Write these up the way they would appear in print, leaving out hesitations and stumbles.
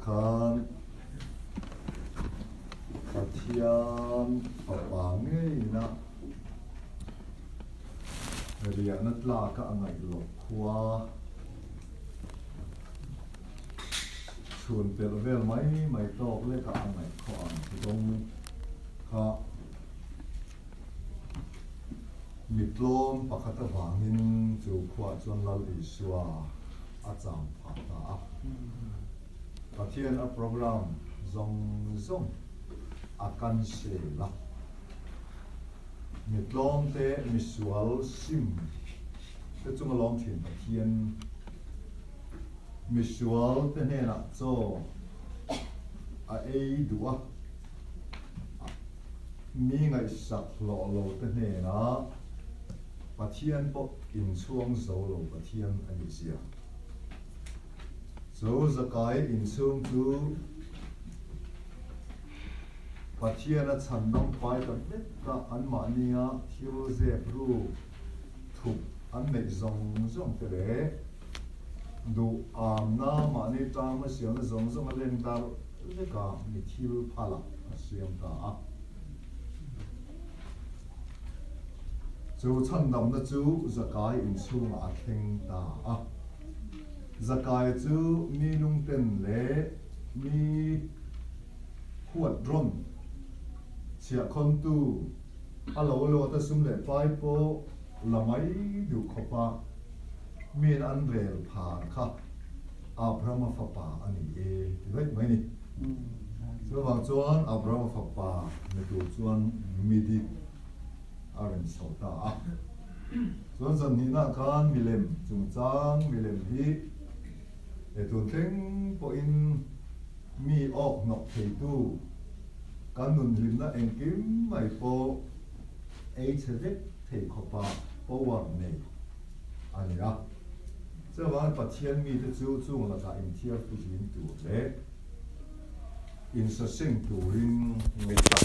kan Pathian papangai na riya na tla ka angai lo khwa chun tel vel mai tok le ka angai kho an dong kha mitlom pakhata wangin chu khwa chon lal iswa a cham pha ta Pathian a program zong akan se la mitlom te misual sim te chung lom thin Pathian misual te ne na cho a ei duwa mi ngai sak lo te ne na Pathian po in chuang zo lo Pathian ani sia zo zakai in chung tu Pathian a chan nam pai ka net ka an ma nia thil ze ru thup an nei zong te le du am na ma ni ta ma siam na zong a len ta le ka mi thil phala a siam ta a chu chan nam na chu zakai in chung a theng ta a zakai chu mi lung ten le mi khuat ron chia khon tu alo lo ta sum le pai po lamai du khopa min an rel phar kha Abraham fa pa ani e right mai ni so wang chuan Abraham fa pa me tu chuan midi aren sota a chuan zan ni na kan milem chung chang milem hi e tu thleng po in mi ok nok thei tu kan nun lim na engkim mai po ei chedek thei khopa po war nei ani a so wan Pathian mi te chu chung la ka in thiar fu jin tu le in sa sing tu rin mi ta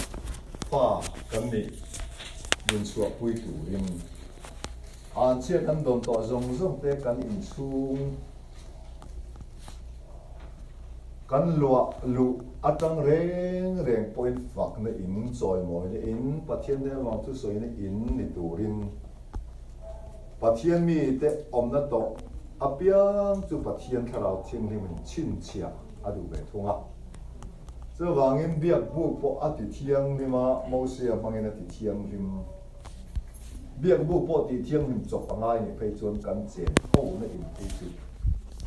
pa kan ni din suak pui tu rin an chia kan don to zong te kan in chung kan lu atang reng point fak na in choi moi le in Pathian ne wang tu soi na in ni turin Pathian mi te om na to apiang chu Pathian tharau thing him chin chia adu be thunga so wangin biak bu po ati thiang ni ma mo sia bangin ati thiang lim biak bu po ti thiang lim chok angai ni phei chon kan chen ho na in ti chu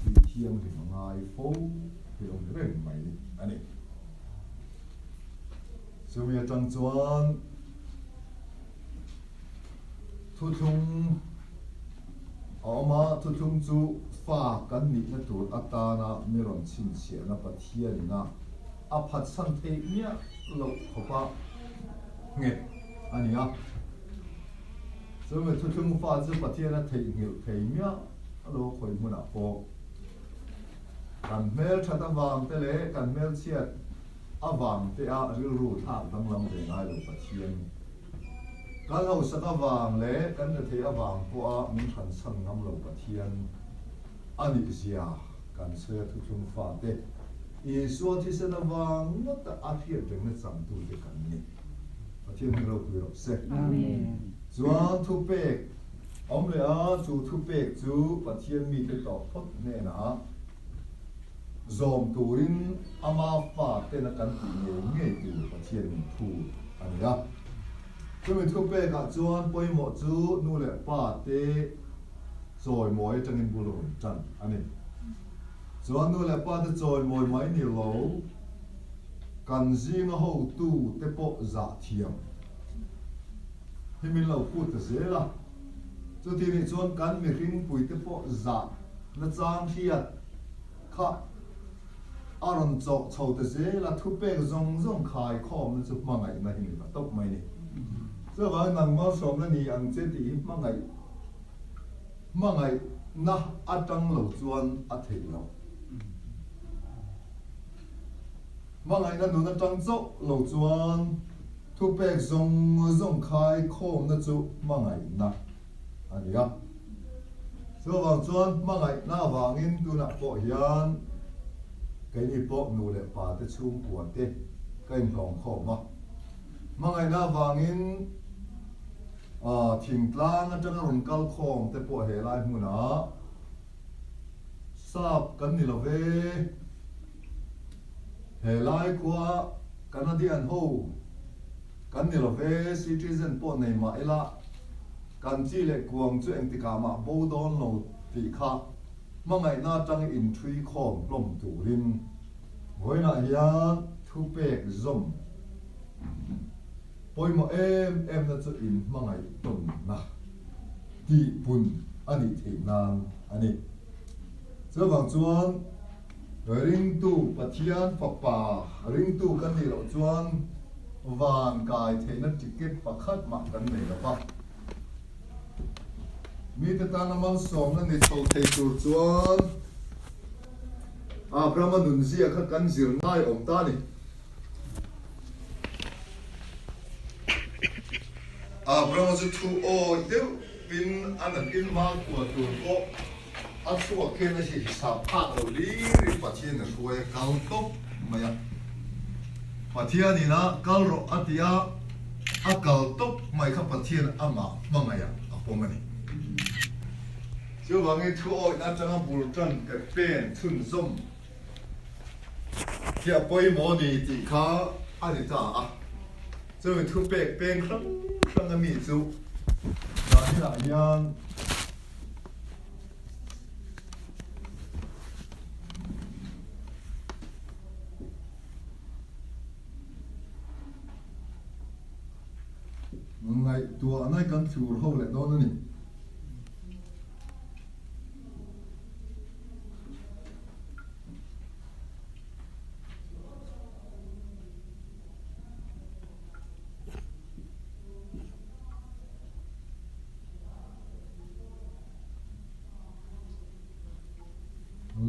ti thiang lim angai fo Yung rin may ani sumiya tang chuan thuthung oma thuthung chu fa kan ni na tur atana miron chin sia na Pathian na a phat san te nia lo khopa nge ani a sumiya thuthung fa chu Pathian na thei ngil thei mia lo khoi muna po kan mel thata wang te le kan mel chiat awang te a ril ru tha dang lam te ngai lo Pathian kan ho saka wang le kan na the awang po a min than sang ngam lo Pathian ani zia kan se thu chung fa te I so thi se na wang na ta a phiat deng na cham tu te kan ni Pathian ro ku ro se amen chuan thu pek om le a chu thu pek chu Pathian mi te to phot ne na zom turin ama fa te na kan ti nge tu Pathian thu ani a chu mi thu pe ka chuan poimo chu nu le pa te zoi moi tangin bulun chan ani chuan nu le pa te zoi moi mai ni lo kan zinga ho tu te po za thiam himin lo pu te zela chu ti ni chuan kan mi ring pui te po za na chang hiat kha aron chok chho te se la thu pek zong khai khom na chu mangai na hi ba tok mai ni so wa nang ma som na ni ang che ti mangai na atang lo chuan a thei lo mangai na nu na tang chok lo chuan thu pek zong khai khom na chu mangai na ani a so wa chuan mangai na wangin tu na po hian cái đi bộ nụ lệ bà tới chung của tê cái lòng khổ mà ngày na vangin thỉnh tlang chân rồng cao khom te po he lai mu na sap kan ni love he lai kwa Canadian ho kan ni love citizen po nei ma ela kan chi le kuang chu eng ti ka ma bo don lo ti kha ma ngai na tang in thui khom lom tu rin voina hian thu pek zom poi mo em na chu in ma ngai ton na ti pun ani the nang ani so wang chuan ring tu pathian papa ring tu kan ni lo chuan van kai theina ticket pakhat ma kan nei lo pa mi te ta namang som na ni chol thei tur chuan brahma nun zia khat kan zir ngai om ta ni brahma zu thu o deu pin an in ma ko tur ko a chuwa ke na hi sa pha lo li ri pathian na ruai kal top maya pathian ni na kal ro atia a kal top mai kha pathian ama mangaya apomani chứ bằng cái thuốc đã cho nó bù trần cái bên thun zoom thì bây mò đi thì khá ai đi ta chứ mình thuốc bên khăn cái mì chú là như là yan ngày tua này cần chùa hậu lại đó nữa nè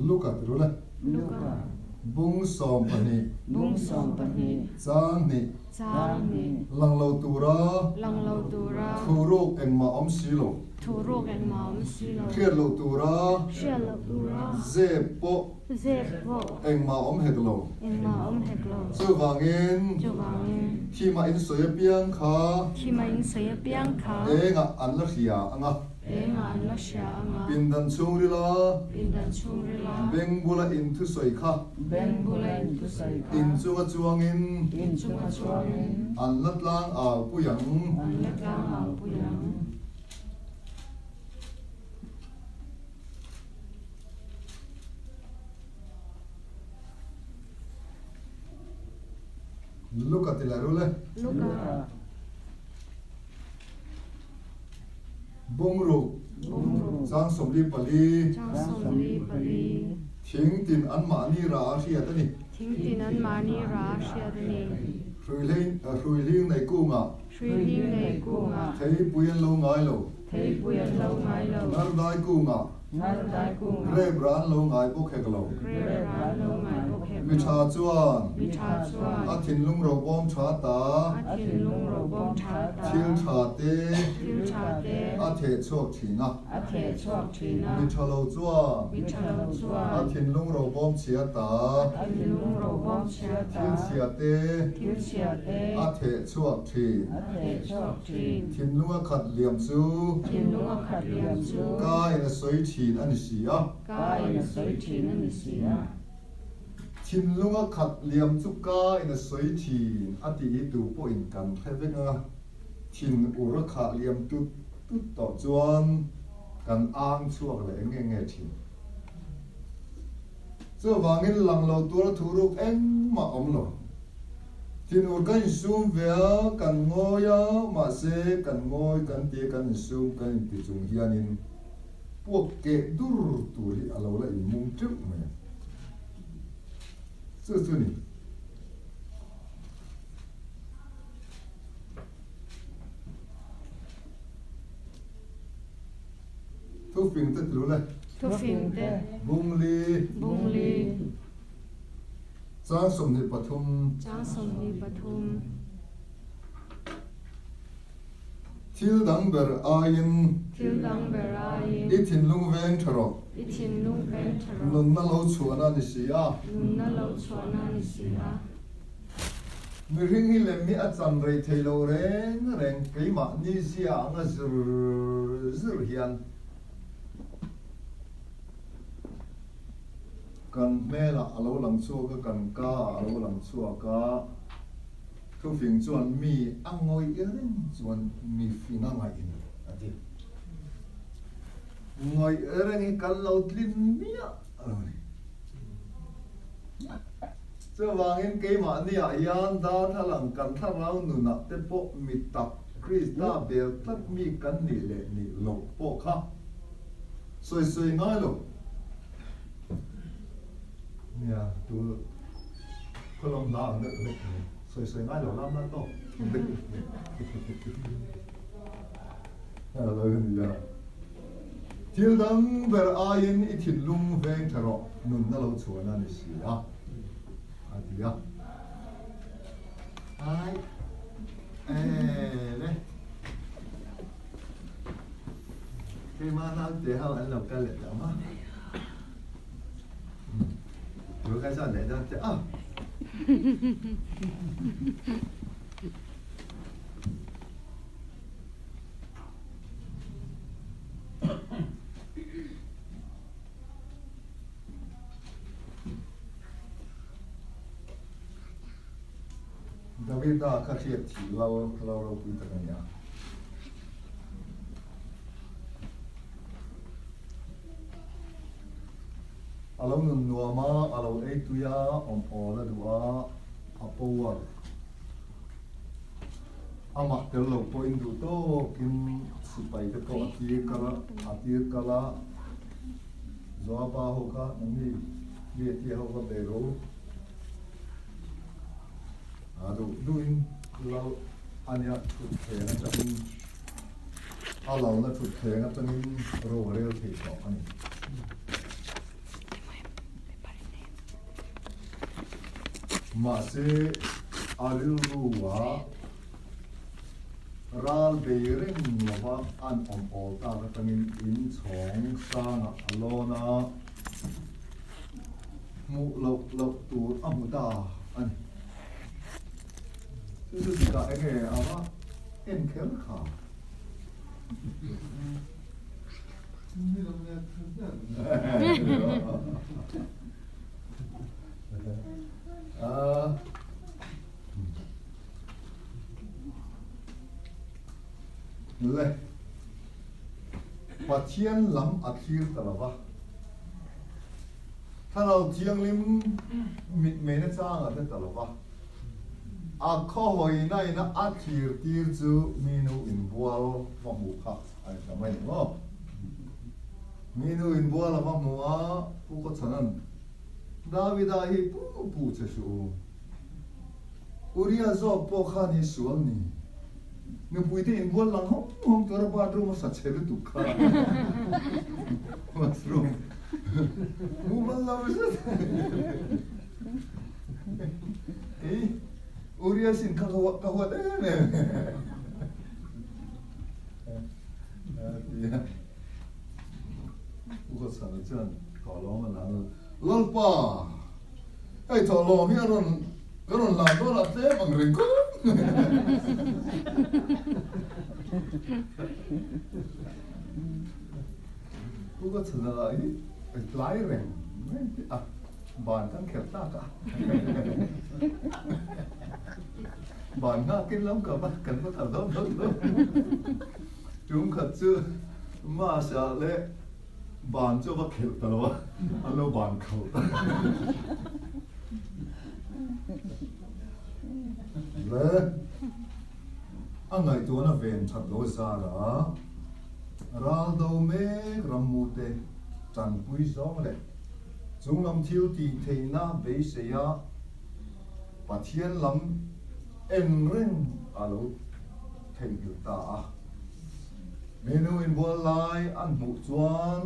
Luka tu lah. Luka. Bung som pani. Bung som pani. Chang ni. Chang ni. Lang lau tu ra. Lang lau tu ra. Thu ruk eng ma om si lo. Thu ruk eng ma om si lo. Khiat lau tu ra. Khiat lau tu ra. Zep po. Zep po. Eng ma om hek lo. Eng ma om hek lo. Chu wangin. Chu wangin. Thi ma in soya piang kha. Thi ma in soya piang kha. Nga an la khia anga. Nga an la khia anga. Pindan chung ri la. Pindan chung ri la. Beng bula in thu soi kha. Beng bula in thu soi kha. In chunga chuangin. In chunga chuangin. An lat lang puyang. An lat lang puyang. Luka ti la rule. Luka. Bung ru. Chang som li pali. Chang som li pali. Thing tin an ma ni ra ria ta ni. Thing tin an ma ni ra ria ta ni. Hrui ling nei ku nga. Hrui ling nei ku nga. Thei puyan lo ngai lo. Thei puyan lo ngai lo. Nar dai ku nga. Nar dai ku nga. Re bran lo ngai bo khek lo. Re bran lo ngai bo khek lo. Mi tha chuan. Mi tha chuan. A thin lung ro bom tha ta. A thin lung ro bom tha ta. Thil tha te. Thil tha te. A the chuak thi na. A the chuak thi na. Mi tha lo chuan. Mi tha lo chuan. A thin lung ro bom chia ta. A thin lung ro bom chia ta. Thil chia te. Thil chia te. A the chuak thi. A the chuak thi. Thin lung a khat liam chu. Thin lung a khat liam chu. Kai na soi thin ani si a. Kai na soi thin ani si a. Thin lung a khat liam chu kai na soi thin a ti tu po in kan khevenga. Thin ura kha liam tu to chuan kan ang chuak le nge thin. Chu wangin lang lo tur thuruk eng ma om lo. Thin ur kan sum ve kan ngoya ma se kan ngoi kan te kan sum kan ti chung hianin puak ke dur turi alo la in mung tuk me. Chu ni. Thu phim te tlu le. Thu phim te. Bung li. Bung li. Chang som ni pathum. Chang som ni pathum. thil dang ber ain Thil dang berai I thin lung veng tharo I chin lung pen tharo nun na lo chuana ni sia Nun na lo chuana ni sia mi ring hi lem mi a chan rei thailo reng reng keima ni sia anga zur hian kan mela alo lang chu ka kan ka alo lang chu ka thu phing chuan mi angoi eren chuan mi finga ngai in ati ngoi eren hi kan lo tlin mia alo ni chu wangin keima ni a yan da thalang kan tharau nu na te po mi tak krista bel tak mi kan ni le ni lo po kha soi soi ngai lo ya tu kolom la ang nek soi soi ngai lo lam na to hello ya til dang ber ain I thil lung veng tharo nun na lo chuana ni sia adia ai le cái mà nó để hao anh làm cái lệ lắm á bữa cái sao để ra chứ à David đã khắc thiết thì lâu quý tất cả nhà alo nun nuama alo eituya ola dua apowa ama tello point du to kin sipai te ko ati kala zoaba hoka nami vieti hoka bero ado duin lau anya thut the na chamin alo na thut the na chamin ro rel the ko ani mà sẽ aril ruwa ral beiring lova an ol ta ka tangin in chong sang alona mu lo tu amuda an su su ka ege ama en kel kha le pathian lam akhir talawa thanau chiang lim mit me na chang a talawa a kho hoi nai na akhir tir chu minu in bual wa mu kha ai samai ngo minu in bual wa mu a pu ko chanan Davida hi pu che su Uriya zo po khani sual ni nu puite in bol lang hom tor bathroom sa chebe tu kha bathroom mu bal la wasa Uriya sin ka wa ne ya ko sa na chan ka lo ma la lalpa ai to lo mi ron la do la te bang ring ko ko chana la ai lai reng a ban kan khel ta ka ban na kin lam ka ba kan ko thal do chúng khat chu ma sa le ban cho ba khel ta lo alo ban khau le angai tu na ven chat lo za la ral do me ramute chan pui zo le chung lam thil ti theina be se ya pathian lam en ren alo theng yu ta menu in bol lai an mu chuan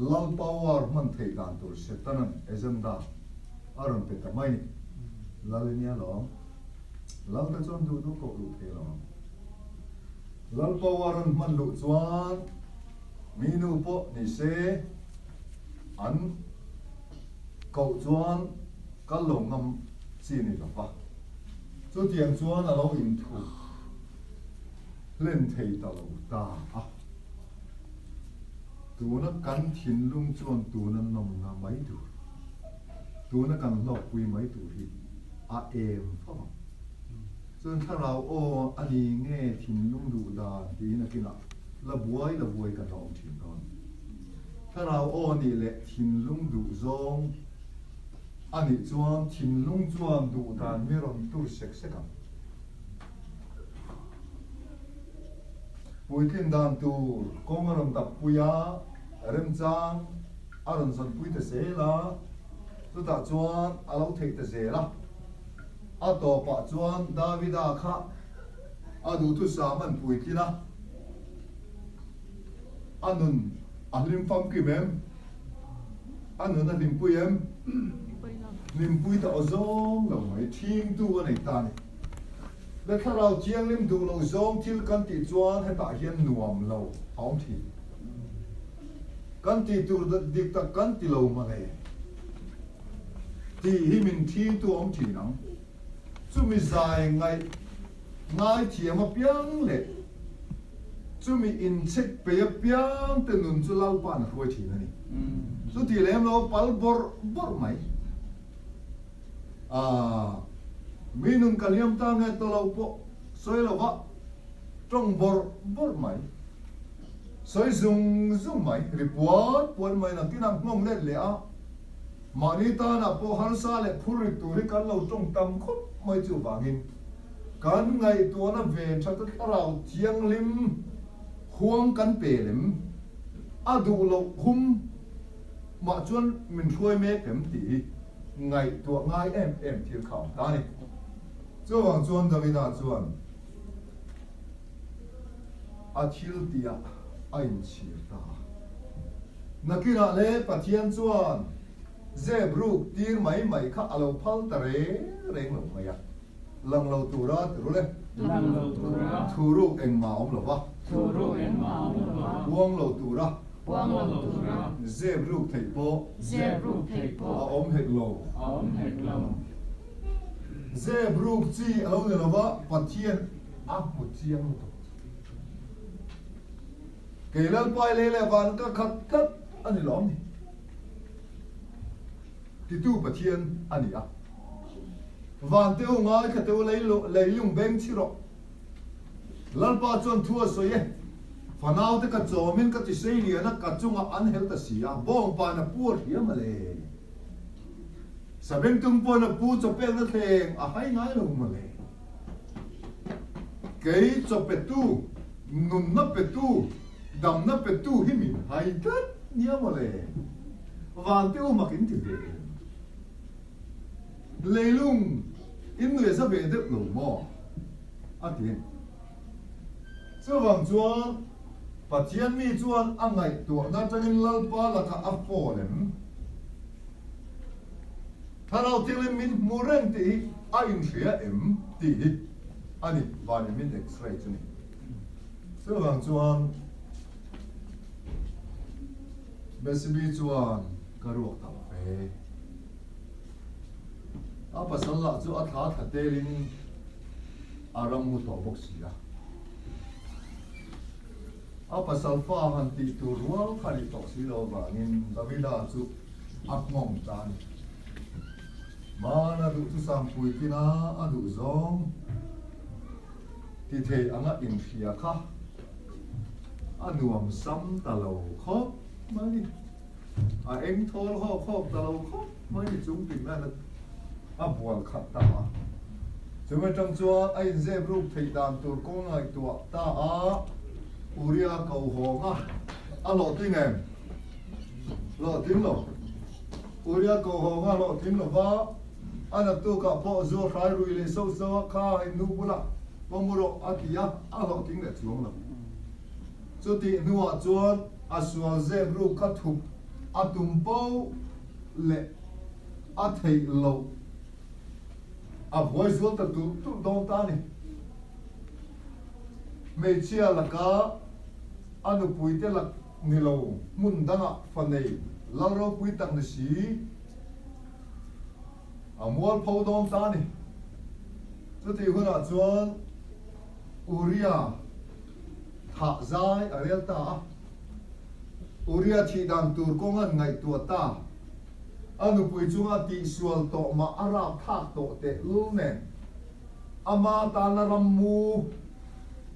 lal power man thei dan tur setanan agenda aron pe ta mai lalinia lo lal ta chon du ko lu the lo lalpawaran man lu chuan minu po ni se an cậu chuan kan lo ngam chi ni lo pa chu tiang chuan a lo in thu lên thei ta lo ta a tu na kan thin lung chuan tu na nom na mai tu na kan lok pui mai tu hi a em fa chuan tha rau o ani nge thin lung du da ti na kina la buai kan lo thin don tha rau o ni le thin lung du zong ani chuan thin lung chuan du dan mi ron tur sek sekam pui thin dan tu kong ron tap puya rem chang aron san pui te se la tu ta chuan alo thei te se la a to pa chuan davida kha adu tu sa man pui tina anun ahlim fam ki mem anun ahlim pui em lim pui ta ozong lo mai thing tu anei ta ni le tharau chiang lim du lo zong thil kan ti chuan heta hian nuam lo aum thi kan ti tur dik ta kan ti lo ma le ti hi min thi tu om thi nang chu mi zai ngai thiam a piang le chu mi in check pe a piang te nun chu lau pan khoi thi na ni chu ti lem lo pal bor mai minun kaliam ta nge to lo po soi lo wa trong bor mai soi zung mai report pon mai na tinang ngom le le a mani ta na po har sa le phuri tu ri kan lo trong tam khop mai chu bangin kan ngai to na ven tha ta rau thiang lim huang kan pe lem adu lo hum ma chuan min khuai me kem ti ngai to ngai em thil kham ta ni chu wang chuan davida chuan a thil tia a in chir ta nakira le pathian chuan zebruk tir mai kha alo phal ta reng lo mai a lang lo tura tru le lang lo tura thuruk eng ma om lo wa thuruk eng ma om lo wa wang lo tura wang lo tura zebruk thei po zebruk thei po a om hek lo zebruk chi alo le lo wa pathian a mu chiang lo keilal pai le van ka khat ani lom ni ti tu pathian ani a van teu ngai kha teu leilung beng chiro lalpa chon thua so ye fanau te ka chomin ka ti sei ni na ka chunga an hel ta sia bong pa na pur hiam le sabeng tung po na pu cho pe na theng a hai ngai lo ma le kei cho pe tu nun na pe tu dam na pe tu hi mi hai tat nia ma le van teu ma kin ti de leilung in người sa về được lẩu mò ăn tiền sơ vàng chuan và thiên mi chuan ăn ngày tuổi na cho nên lal pa là cả áp phò lem thà nào thiên lên min muren ti ai khía em ti ani van min x-ray chu ni sơ vàng chuan besibi chuan karuak ta pe a pasal la chu a tha telin aram mu to box ya a pasal fa han ti tu rual khari to si lo ba nin davida chu akmong tan mana du tu sam pui tina adu zong ti the anga in khia kha anuam sam ta lo khop mai a em thol khop ta lo khop mai chung tin na a bual khat ta chuma trong chua ai zebruk thei dan tur ko ngai tua ta a uria kau ho nga a lo tin em lo tin lo uria kau ho nga lo tin lo va ana tu ka po zo khai rui le so kha ai nu bula pomuro atia a lo tin le chuang lo chu ti nuwa chuan a sual zebruk ka thup a tum po le a thei lo a voice volta tu don ta ni mấy chia là cả anh bùi tê là người lâu muốn đăng ạ phần này lâu rồi bùi tặng là gì mua phô đông ta này cho thì hôm nào chuan Uria thả dài ở đây ta Uria thì đàn tour công an ngày tua ta anh bùi chung ti sual to mà Arab thác to tệ luôn nè ama ta na ramu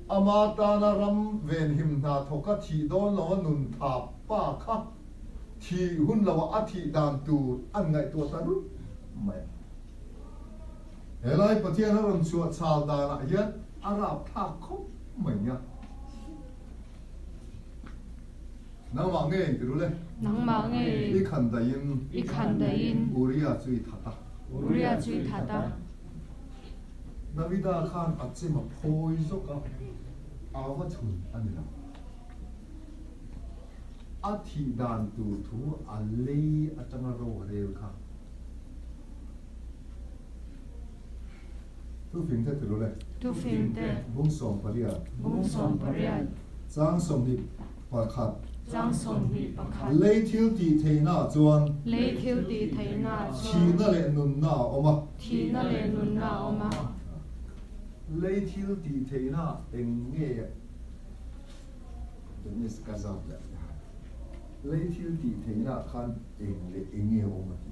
ama ta na ram ven him na thoka thi don lo nun tha pa kha thi hun lo a thi dan tu an ngai to ta ru mai helai pathian ram chu chal da na hian arab tha khop mai nya nang ma nge ti ru le nang ma nge i khan da yin uria chui thata uria chui thata Navida Khan achima phoi zoka awa thun anila athi dan tu thu alei atanga ro rel kha tu phim the tu le tu phim te bung som paria bung som paria chang som ni pakhat chang som hi pakhat lei thil ti theina chuan lei thiu ti theina thi na le nun na oma thi na le nun na oma lei thil ti theina enge denis kazam la lei thil ti theina khan enge oma ti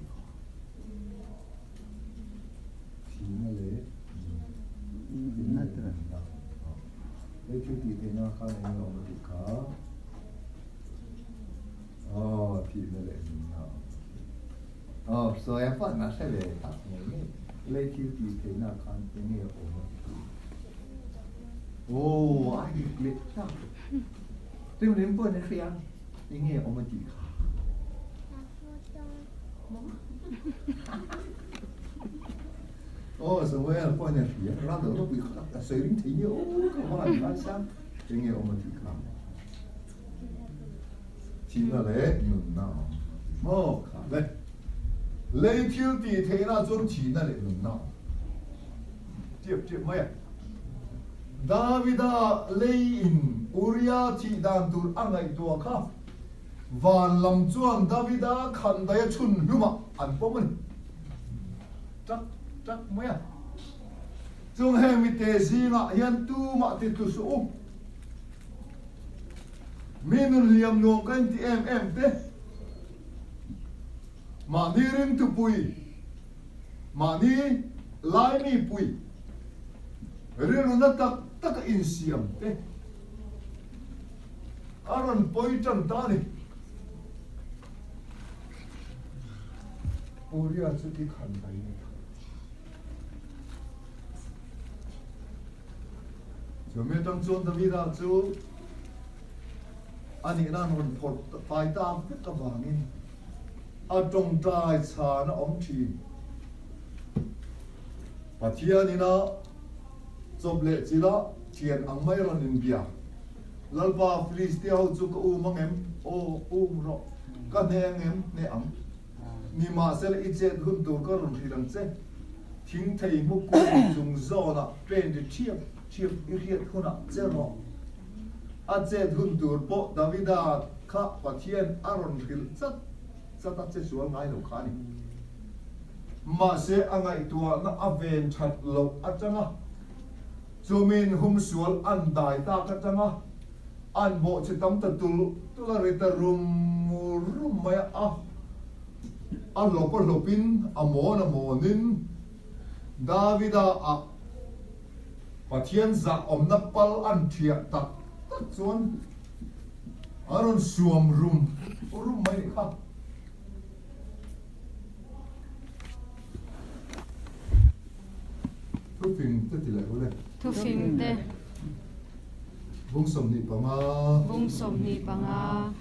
thi na le lei thil ti theina khan enge oma ti kha thi na le so ya fa na se le ta ne lei thil ti theina khan enge oma ai liệt sao? Tiêu đến bữa nay phiền, đi nghe ông mà chỉ khá. Sao vậy là bữa nay phiền, ra được nó bị khát, sấy đến thấy nhiều, không có làm sao? Đi nghe ông mà chỉ khá. Chỉ là lẽ nhún nào, mò khá đấy. Lấy thiếu thì thế nào chúng chỉ là lẽ nhún nào. Tiếp mấy à? Davida lein Uria thi dan tur angai tua kha van lam chuan Davida khan dai chun luma an poman chắc mấy à chung he mi te zinga hian tu ma ti tu su minun liam no kan ti em te ma ni ring tu pui ma ni lai ni pui relu na tak in siam te aron poi chan ta ni Uria chu ti khan dai ni cho me tang chon da vida chu ani ran hon phot pai ta pit ka wangin a tong tai cha na om thi pathian ina chop le chila thian ang mai ron in bia lalpa Filistia ho chu ko mang em ro ka ne em ne ang ni ma sel i che hun tur ka ron thirang che thing thei mu ku chung zo na pen de chiep i riat khona che ro a che hun tur po Davida kha pathian aron thil chat ta che sual ngai lo khani ma se angai tua na aven that lo achanga chumin hum sual an dai ta ka changa an bo che tam ta tu la re ta rum mai a lopin a monin Davida a pathian za om na pal an thia tak chuan aron suam rum mai kha tu phim te ti le tu phim te bung som ni panga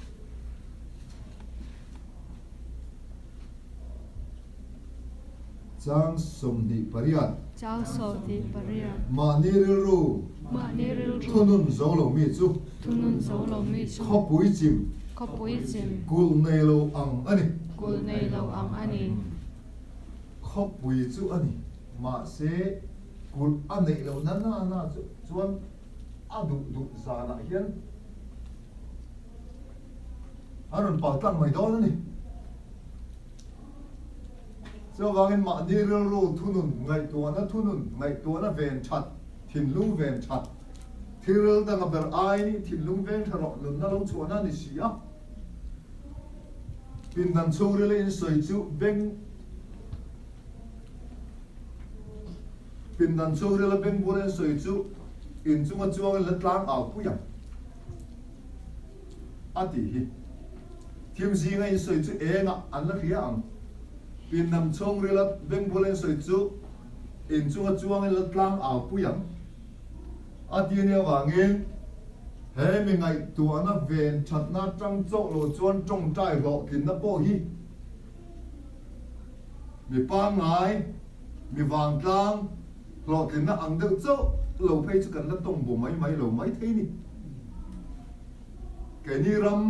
chang som ni pariat chao so ti paria ma ni ru thunun zo lo mi chu thunun zo lo mi chu kho pui chim kul nei lo ang ani kho pui chu ani ma se kul an nei lo na chuan du sana hian aron patang mai do ni so wangin ma ni ro thunun ngai to na ven chat thin lung ven chat thirel da ngaber ai ni thin lung ven tharo nun na lo chuana ni sia pin dan chore in soi chu beng pin dan chore la beng boren soi chu in chunga chuang la tlang au pu yang ati hi thim zi ngai soi chu e nga an la ria ang pin nam chong re la beng bolen soi chu in chunga chuang la tlang au pu yang ati ne wangin he mi ngai tu ana ven that na tang chok lo chuan tong tai ro kin na po hi mi pa ngai mi wang tlang lo kin na ang deuh chok lo phei chu kan la tong bo mai lo mai thei ni ke ni ram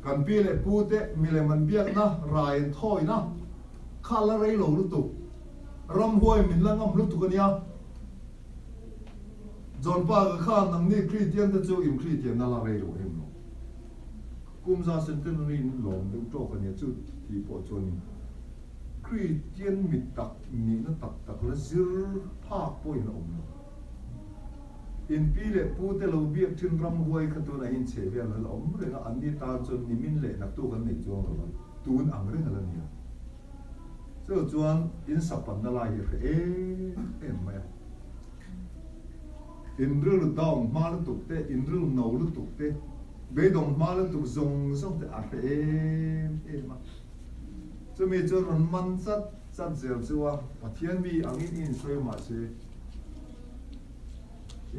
kan pi le pu te mi le man biak na rai thoi na khala rei lo lu tu ram huai min la ngam lu tu kan ya John pa ka khan nang ni Christian ta chu im Christian na la rei lo hem lo kum za sen ten rin lom lu to kan ya chu ti po chon Christian mit tak ni na tak la zir pa po in om lo in pi le pu te lo biak thin ram huai kha tu na in che ve la om re nga an ni ta chon ni min le nak tu kan nei chuang lo tun ang re la ni so chuan in sapan na la hi em ma in rul dong ma lu tuk te in rul no lu tuk te be dong ma lu tuk zong te a em ma so me chu ron man sat zel chuwa pathian mi angin in soi ma se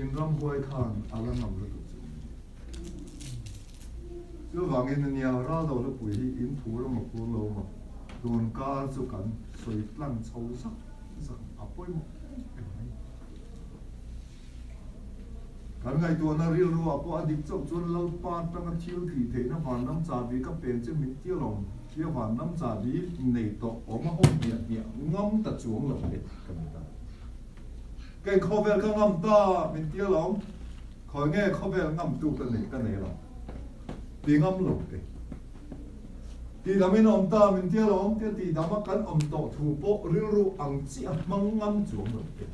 in ram huai khan ala nam lu tuk chu wangin nia ra do lu pui hi in thu ro ma pu lo ma don ka chu kan soi tlang chau sak apoi mo kan ngai tu na ril ru apo adik chok chun lo pa tang thil thi the na van nam cha bi ka pen che min ti long ye van nam cha bi nei to o ma ho nia ngam ta chuang lo le kan ta cái cover ka ngam ta min ti long khoi nge cover ngam tu ka nei lo ti ngam lo te ti da min om ta min ti long ti da ma kan om to thu po ril ru ang chi a mang ngam chuang lo te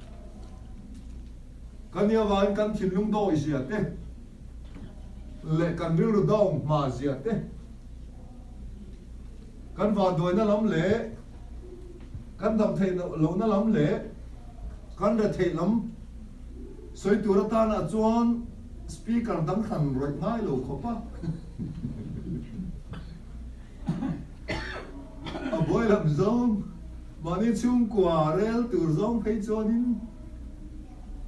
kan ya van kan thin lung do i sia te le kan ril ru dong ma sia te kan va doi na lam le kan dam thei lo na lam le kan ra thei lam soi tu ra ta na chuan speaker dang khan roi ngai lo kho pa a boy lam zong mani chung kwa rel tur zong phei chonin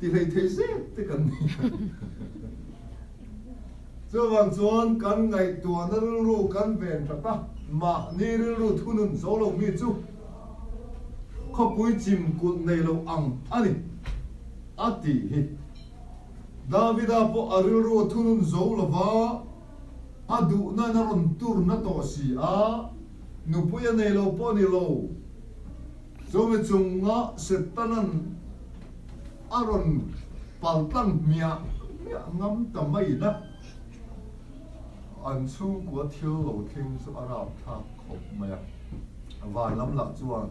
ti thei se te kan ni so wang chuan kan ngai tu na ru kan ven tha ta ma ni ru thunun zo lo mi chu kho pui chim kut nei lo ang ani ati hi Davida po ariru thunun zo lo wa adu na ron tur na to si a nu puya nei lo po ni lo zo me chunga setanan aron paltan mia ngam tamai na an chu kwa thil lo thing su ara tha khop maya wa lam lak chuan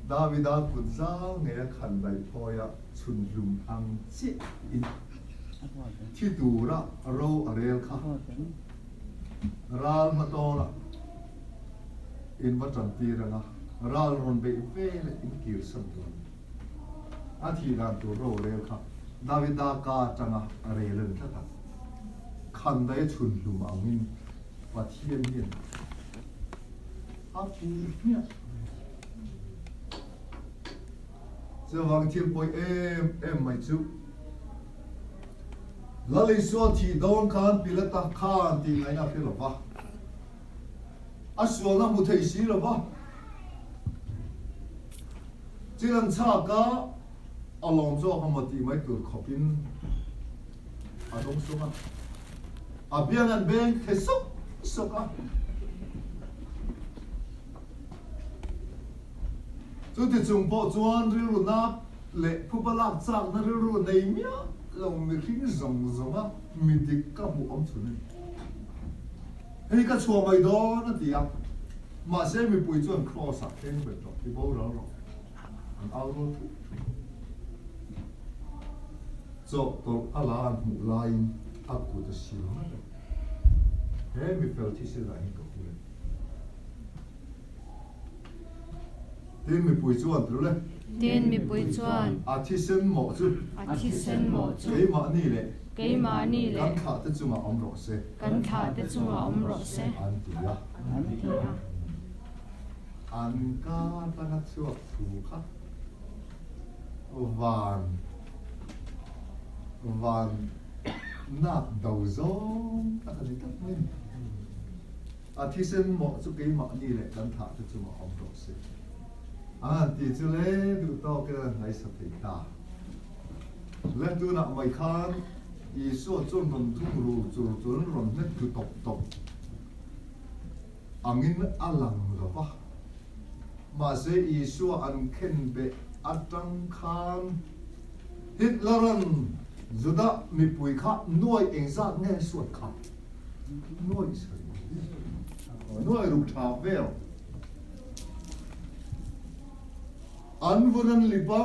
Davida kutza nge khan dai poya chun lum ang chi in thi tu ra ro arel kha ral ma to la in ma chan ti ra na ral ron be ve le in kir sam tu a thi ran tu ro rel kha Davida ka changa arelen tha ta khan dai chun lum ang in wa thien yin a pu nya so wang thil poi em mai chu lalei so thi don khan pilata khan ti ngai na philo ba aswa na mu thei si lo ba chilan cha ka along zo hamati mai tur khopin adong sunga abian an ben khesok soka chu ti chung po chuan rilu na le phubalak chang na rilu nei mia lòng mi khinh rong rong á mi đi cả mu om chu này hay cái chùa mày đó nó đi à mà sẽ mi bùi chuan cross à khen bệt đó thì bao rồi anh ao nó cho tôi ala mu line aku to siêu he mi fel thi se lại cái khu này tin mi bùi chuan rồi đấy Tiên mi bùi chuan à thi sen mỏ chứ a thi sen mo chu cái mà ni lệ ke ma ni kan le kha te chunga om ro se kan tha te chunga om ro se an ti ya ti a an ka ta na chuak thu kha van nạp đầu zong ta ka ni tak men a thi sen mo chu ke ma ni le kan tha te chunga om ro se an ti chu le du to ke ngai sa pe ta le tu na mai khan i so chon ron thung ru chu chon ron net tu top top angin alang ro ba ma se i so an khen be atang khan Hitleran zuda mi pui kha nuai engza nge suat kha nuai sai nuai ru tha vel an vuran lipa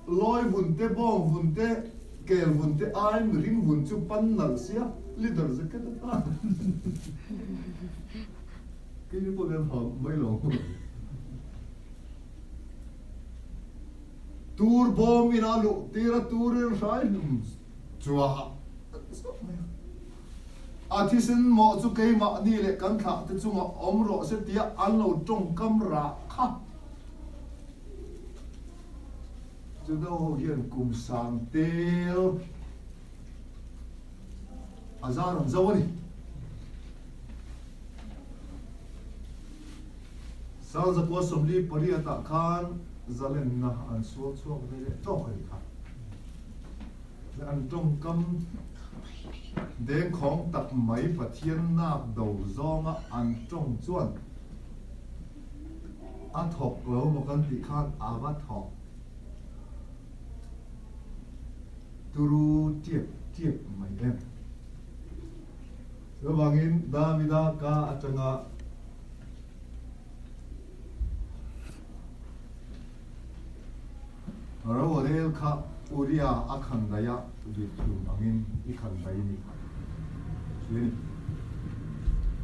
loi vunte bong vunte kel vunte ai ring vun chu pan nal sia leader zakat ta cái ni po len hom mai lo tur bom ina lu tira tur sai chua athisen mo chu ke ma ni le kan kha te chunga om ro se tia an lo tong kam ra kha chu do hian kum sang tel azar zawani sao za ko somli pariata khan zalen na an suak suak ve to kai kha an tong kam den khong tak mai pathian nak do zonga an tong chuan a thok lo mo kan ti khan awa thok turu tiep mai em lawangin damida ka atanga Rawalel kha uria akhandaya bitu angin ikhandai ni chini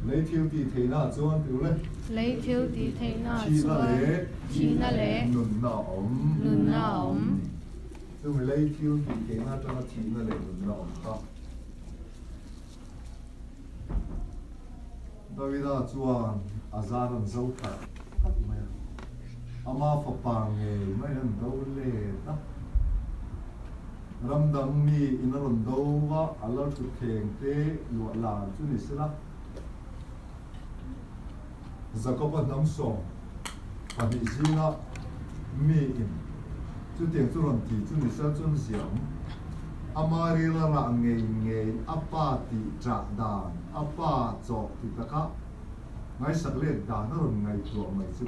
leithil ti theina chuan tu le lấy thiếu tí thế na chi na chuan le chi na le nun na om tu me leithil ti theina chana chi na le nun na om kha Davida chuan azaran zauka tak mai ama fa pange mai ran do le ta ramdang mi inaron do wa alar tu theng te lu la chu ni sila zakopa nam so pani zinga mi in chu tiang chu ron ti chu ni sa chun siam amari la ra nge apa ti tra dan apa cho ti ta ka ngai sak le da na ron ngai chu mai chu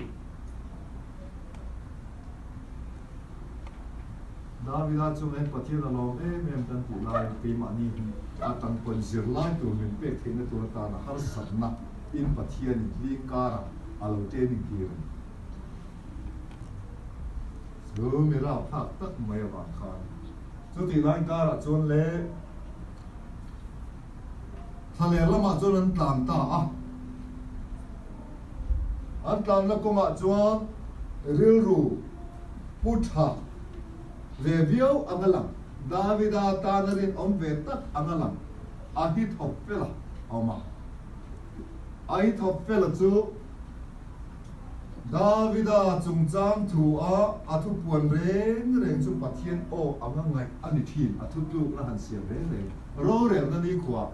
Davida chung en pathian alom em tan tu lai pe ma ni atan pon zir lai tu min pe thena tu ta na har satna in pathian li kara alo te ni kir so mi ra phak tak mai wa khan chu ti lai kara chon le thale lama chon an tlan ta a an tlan la ko ma chuan ril ru putha Review angalang Davida tanarin om vetak angalang ahit hoppela oma ahit hoppela chu Davida chungchang thu a athu puan reng chu pathian o angangai ani thin athu tu na han siam reng ro rel na ni khwa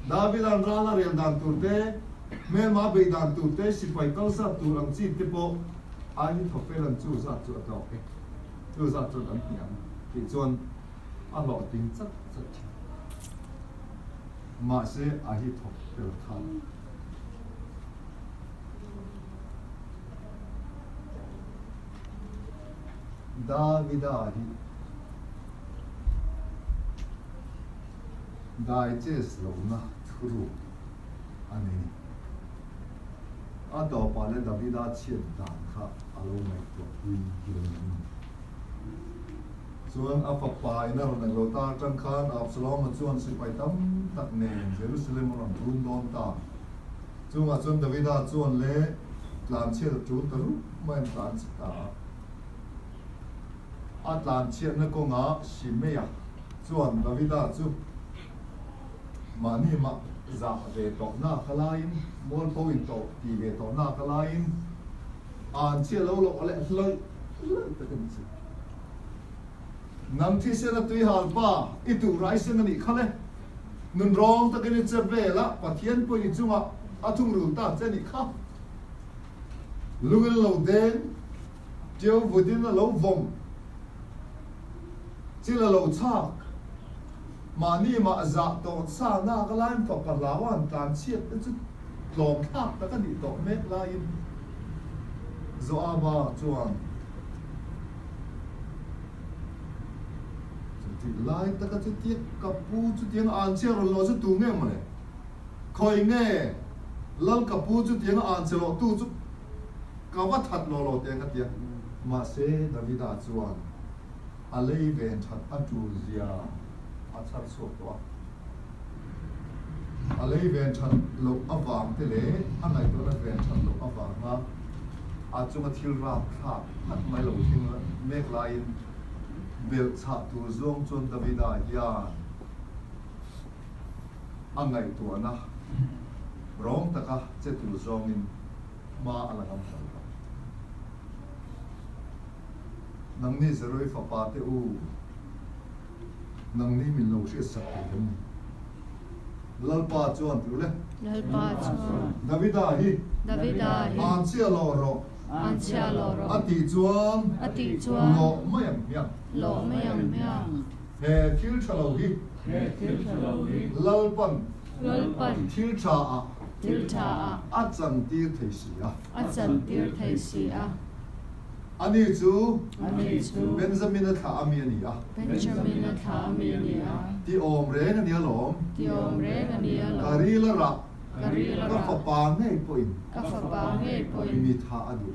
Davida rala rel dan turte mel ma be dan turte sipai kalsa tu lang chi te po ahit hoppela chu za chu ta okay đưa ra cho ấn nhắm thì chuan ăn lọ tính rất mà sẽ ai thọc đều tham Davida hi digest lo na thuru ani a to pa le Davida chian dan kha alo mai to wi kilin chuan a papa ina ron lo ta tang khan Absalom chuan si pai tam tak nen Jerusalem ron run don ta chunga chuan Davida chuan le tlan chiat chu taru man tlan ta a tlan chiat na ko nga Shimea chuan Davida chu mani ma za ve to na kalain mol po in to ti ve to na kalain an chia lo lo le hloi ta kan chi nam thi se na tui hal pa I tu rai se ni khale nun rong ta kan che ve la pathian po I chunga athung ru ta che ni kha lungin lo den tiêu vudin la lo vom chi la lo chak mani ma za to sa na ka lain to ka lawan tan chiat chu lom thak ta ka ni to mek lain zo aba chuan ti lai ta ka chu tiek ka pu chu tiang an che ro lo chu tu nge ma le khoi nge lal ka pu chu tiang an che lo tu chu ka wa that lo lo te ka tiang ma se Davida chuan a lei ven that a tu zia a char so to a lei ven that lo awang te le a ngai to la ven that lo awang ma a chunga thil ra kha hat mai lo thing mek lain bel cha tu zong chon Davida ya a ngai to na rong taka che tu zong in ma alangam sa nang ni zeroi fa pa te u nang ni min lo shi sa te ni lal pa chuan tu le lal pa chuan Davida hi an chia lo ro ati chuan lo mayam miang he thil thalo hi lal pan thil tha a chan tir thei si a ani chu Benjamin tha ami ani a ti om re nga nia lom karila ra ka fa pa ngai poin mi tha adu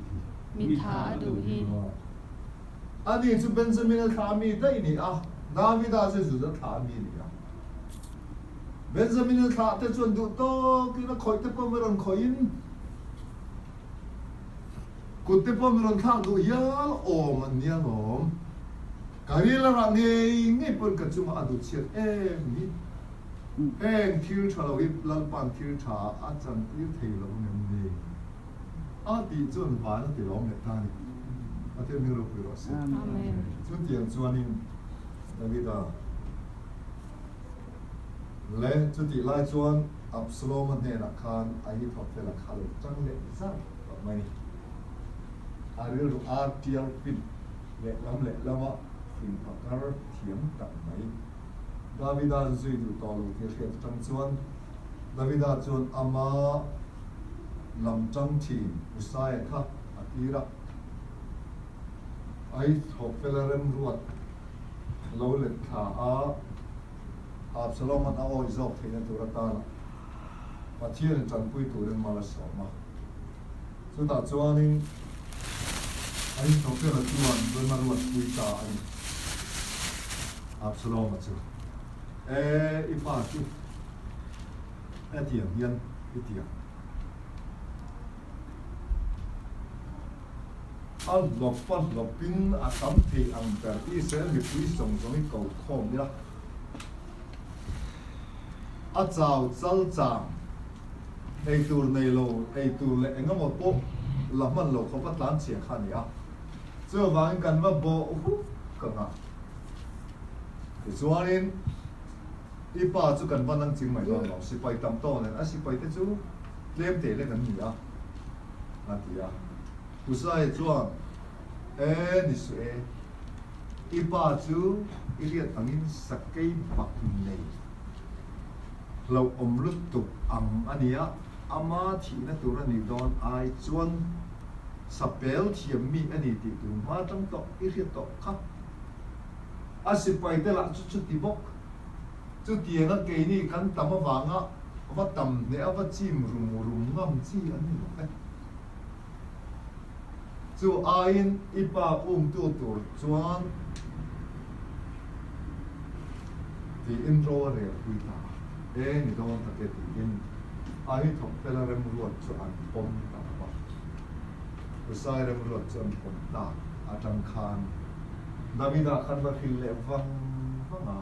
hi ani chu Benjamin tha ami dai ni a Davida se zu tha ami ni a Benjamin tha te chuan du to ki na khoi te po meron khoin kutte po meron thang du yal om an nia lom karila ra ngai pon ka chuma adu chiat ni eng thil thalo hi lal pan thil tha a chan tir thei lo ngem ni a ti chun va na ti lom le ta ni a te mi ro pu ro se amen chun tiang chuanin Davida le chu ti lai chuan Absalom ne na khan a hi thop te la khal chang le za mai Aril artial pin le lama fin pakar thiam tak mai Davida zui du to lo ke khet chang chuan Davida chuan ama lam chang thin usai kha atira ai thop pelarem ruat lo le tha a Absalom an oi zok thein turata na pathian chan pui turen mala soma chu ta chuanin ai to pe la chuan don ma ruat pui ta ai Absalom chu I pa chu tiang hian I tiang al lopin a tam thei ang per I sel mi pui song song I ko khom ni la a chao chal chang ei tur nei lo ei tur le engam po laman lo kho pa tlan che kha ni a chu wang kan wa bo ka nga ti chuanin I pa chu kan van ang ching mai lo lo si pai tam to nen a si pai te chu tlem te le kan ni a ti a usai chuan ni su I pa chu I riat angin sakei bak nei lo om lut tu am ania ama thi na tur ani don ai chuan sapel thiam mi ani ti tu ma tang to I riat to kha a si pai te la chu chu ti bok chú tiền nó cái này căn tầm vàng á vắt tầm để vắt chim rùm ngâm chi anh ấy chú ai ipa tu chuan thì intro rồi quy ta ni đâu ta cái thì ai thọc phải là rem ruột cho anh pom ta ba rồi sai rem ruột cho anh pom ta trong khan David đã khăn vào khi lệ văng à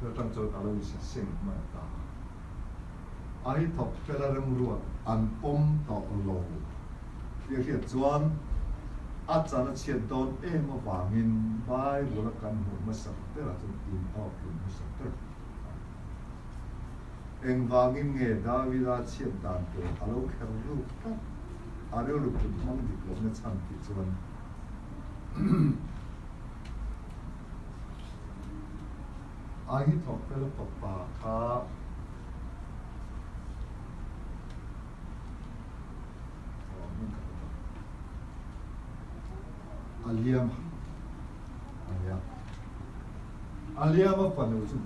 rồi trong chỗ ta lâu sẽ sinh mà ta ai thọc phải là rem ruột anh pom ta lâu việc hiện chuan chana chiên tôn em mà vangin vai rồi là căn hộ mà sắp tới là trong in mà sắp tới em vangin nghe David đã chiên đàn từ alo khéo lúc alo lúc cũng mong được lúc nó chăn thì chuan ai thọc phải là papa khá Aliam mà phần đầu chúng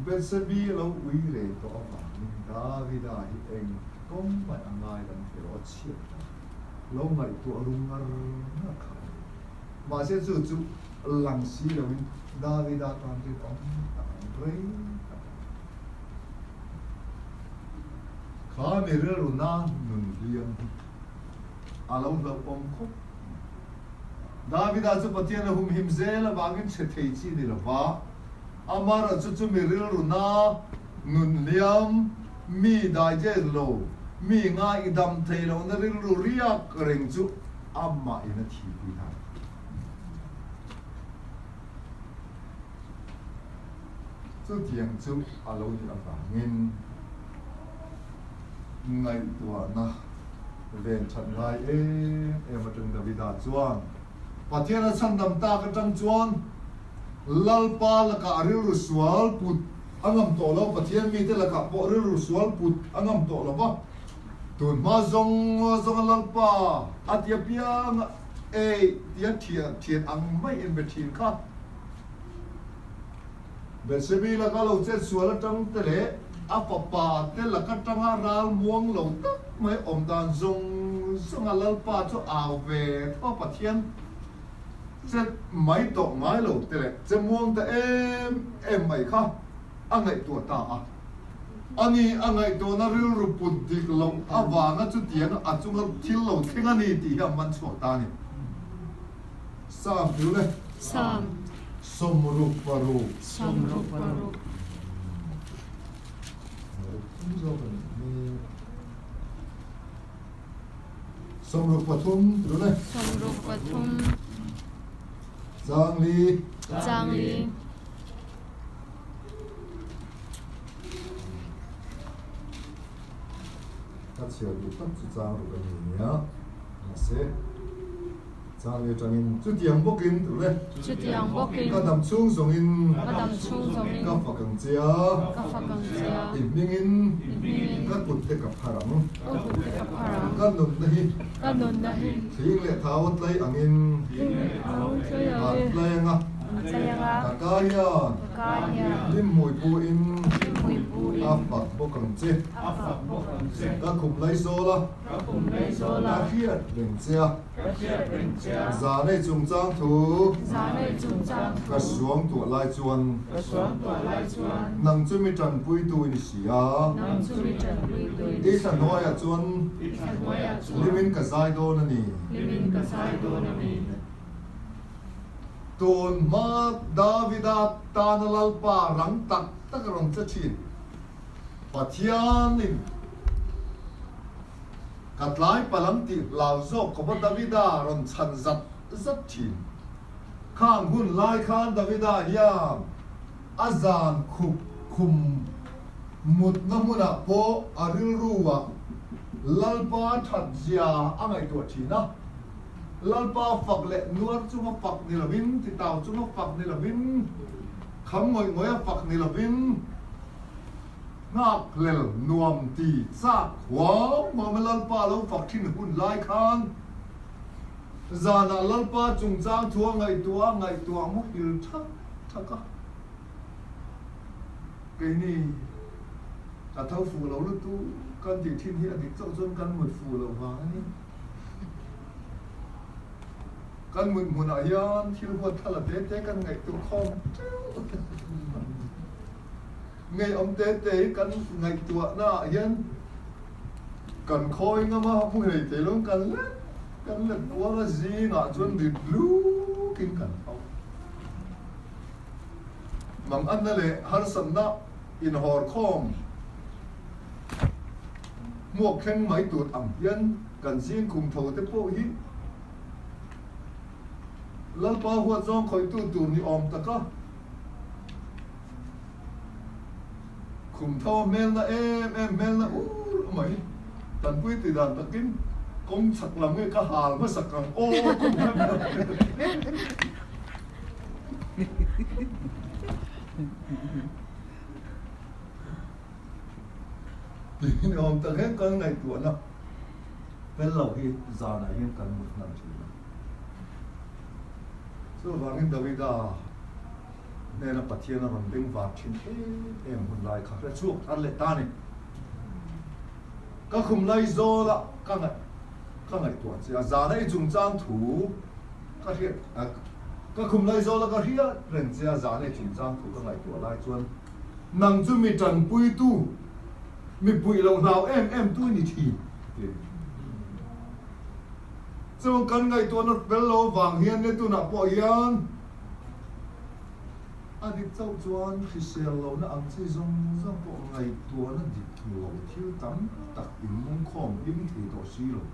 Betsabi lâu uy lệ to vàng David hi anh công phải anh ai làm theo chiết lâu ngày tuổi rung ngar na khá mà sẽ chú lăng xí là David toàn thì ông rây khá mê rơ rù na nụn liam lâu lâu ông khúc David chú bắt tiên là hùng hiểm dê là vàng chết thấy chi đi là vã Amar chú mê rơ rù na nụn liam mi đại dê lâu mi ngã idam thấy lâu na rơ rù riyak rình chú amma ina thi quy thang chú tiếng chú lâu đi là vàng ngày tuổi na lên chân lại em mà trong David đã chuan và thiên là chân đầm ta cái chân chuan lalpa là cả riu sual put anh em tổ lâu và thiên mi thế là cả bộ riu sual put anh em tổ lâu ba tuần mà zong lalpa atiapia tiệt thiệt anh mấy em biết thiệt khác bên xe bi là cả lâu chết sual là trong thế lệ papa te la ka tanga ral muang lo tak mai om dan zong lalpa cho ao về papa thiam chết mấy tổ mấy lo te le che muang ta em mai kha angai tu ta angai tu na ril ru put dik lo awanga chu tiang achunga thil lo thinga ni ti ha man chho ta ni sam tu le Sam somru paru Somru pathum rồi này Somrupathum Giang Ly các chiều đi tất cả Giang rồi cái gì nhá sẽ Giang Ly trong chút tiếng bốc in rồi này Chút tiếng bốc in các đầm chung giống in Các đầm chung giống in các phật cảnh chia in minh in các bút tê cặp haram các nôn dahi thiên lệ tháo lấy ang in mặt lấy nga kakaya lim mùi pu in áp bạc bốc cảnh chia các khum lấy số la các khiết rình chia giá này chung trang thủ các xuống tụ lại chuan nang chu mi trần pui tu ni sia ít nói à chuan limin cả zai do na ni tôn ma Davida tanalalpa rang tak rong chachin pathianin katlai palam ti lao zo ko Davida ron chan zat thin khang hun lai khan Davida hiam azan khum mut namuna po aril ruwa lalpa that zia angai to thina lalpa phak le nuar chuma phak ni lovin ti taw chuma phak ni lovin kham ngoi phak ni lovin ngak lel nuam ti sa khwa ma lalpa lo phak thin hun lai khan zana lalpa chung chang thua ngai tua mo il thaka cái này ta thâu phù lâu lúc tu con thì thiên hiện thì trọng dân con một phù lâu hóa đi con mình muốn nói hiền thì lúc thật là tế con ngày tu không ngày ông tế con ngày tua na hiền cần khôi ngắm mà không hề tế luôn cần là quá là gì ngã chuẩn bị blue kinh cần không mang anh này har sân na in hor khom mua khen mấy tuột ẩm yên cần xin cùng thầu tới bộ hi lal pa hoa zong khoi tu ni om ta ka cùng thầu mel na em mel na mày tận quý từ đàn ta kín công sặc làm cái hà mới sặc càng ô thì ông ta hết con này tuổi nào bên lầu thì giờ này hiện cần một năm chỉ số vàng hiện David nên là bắt thiên là bằng binh vạt trên em một lại khác là chuộc ăn lệ ta này các khung này do là các ngày tuổi chỉ là giờ này dùng trang thủ các hiện các khung này do là các hiện人只要giờ này dùng trang thủ các ngày tuổi lại chuẩn năng chuẩn bị trần bùi tu mi bùi lâu nào em tu ni thi cho cần ngày tuổi nó bên lâu vàng hiền nên tu nạp bỏ hiền anh đi châu chuan khi xe lâu nó ăn chơi rong bỏ ngày tuổi nó đi lâu thiếu tắm đặc biệt mong khom im thì tổ xí rồi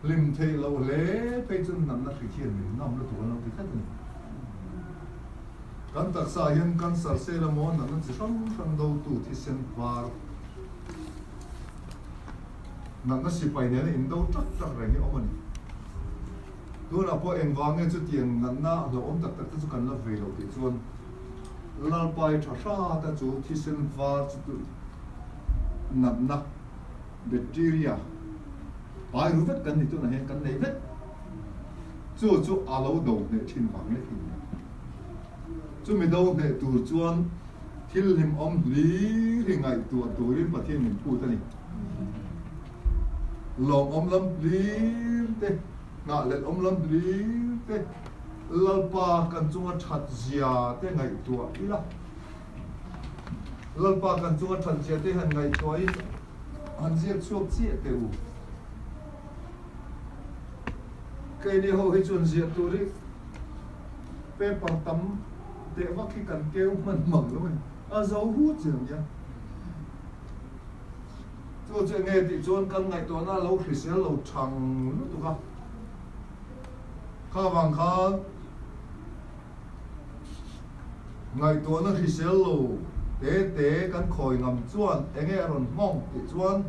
lim thì lâu lẽ bây giờ nằm nó khi thiên mình nằm nó tuổi nó thì khác này kan tak sa hian kan sar se la mon nan chi sang do tu thi sen var nan na si pai ne in do tak re ni omani tu na po en wang nge chu tiang nan na lo om tak chu kan la ve lo ti chuan lal pai tha sa ta chu thi sen var chu tu nan na bacteria pai ru vet kan ni tu na hen kan nei vet chu alo do ne thin wang ne thi chú mình đâu để tủ chuan thiên hình om lý thì ngày tủ lên và thiên mình phụ ta này lòng om lâm lý thế ngạ lên om lâm lý thế lalpa cần chung chặt già thế ngày tủ ý là lalpa cần chung chặt già thế hàng ngày tủ ý hắn giết chuột giết đều cái này họ hay chuan giết tủ đi pe bằng tấm để vác khi cần kêu mình mở luôn dấu hút dường như tôi chuyện nghe thì chôn căn ngày tối na lâu thì sẽ lâu chẳng lúc tụi con khá vàng khá ngày tối na thì sẽ lâu tế căn khởi ngầm chuan anh nghe rồi mong thì chuan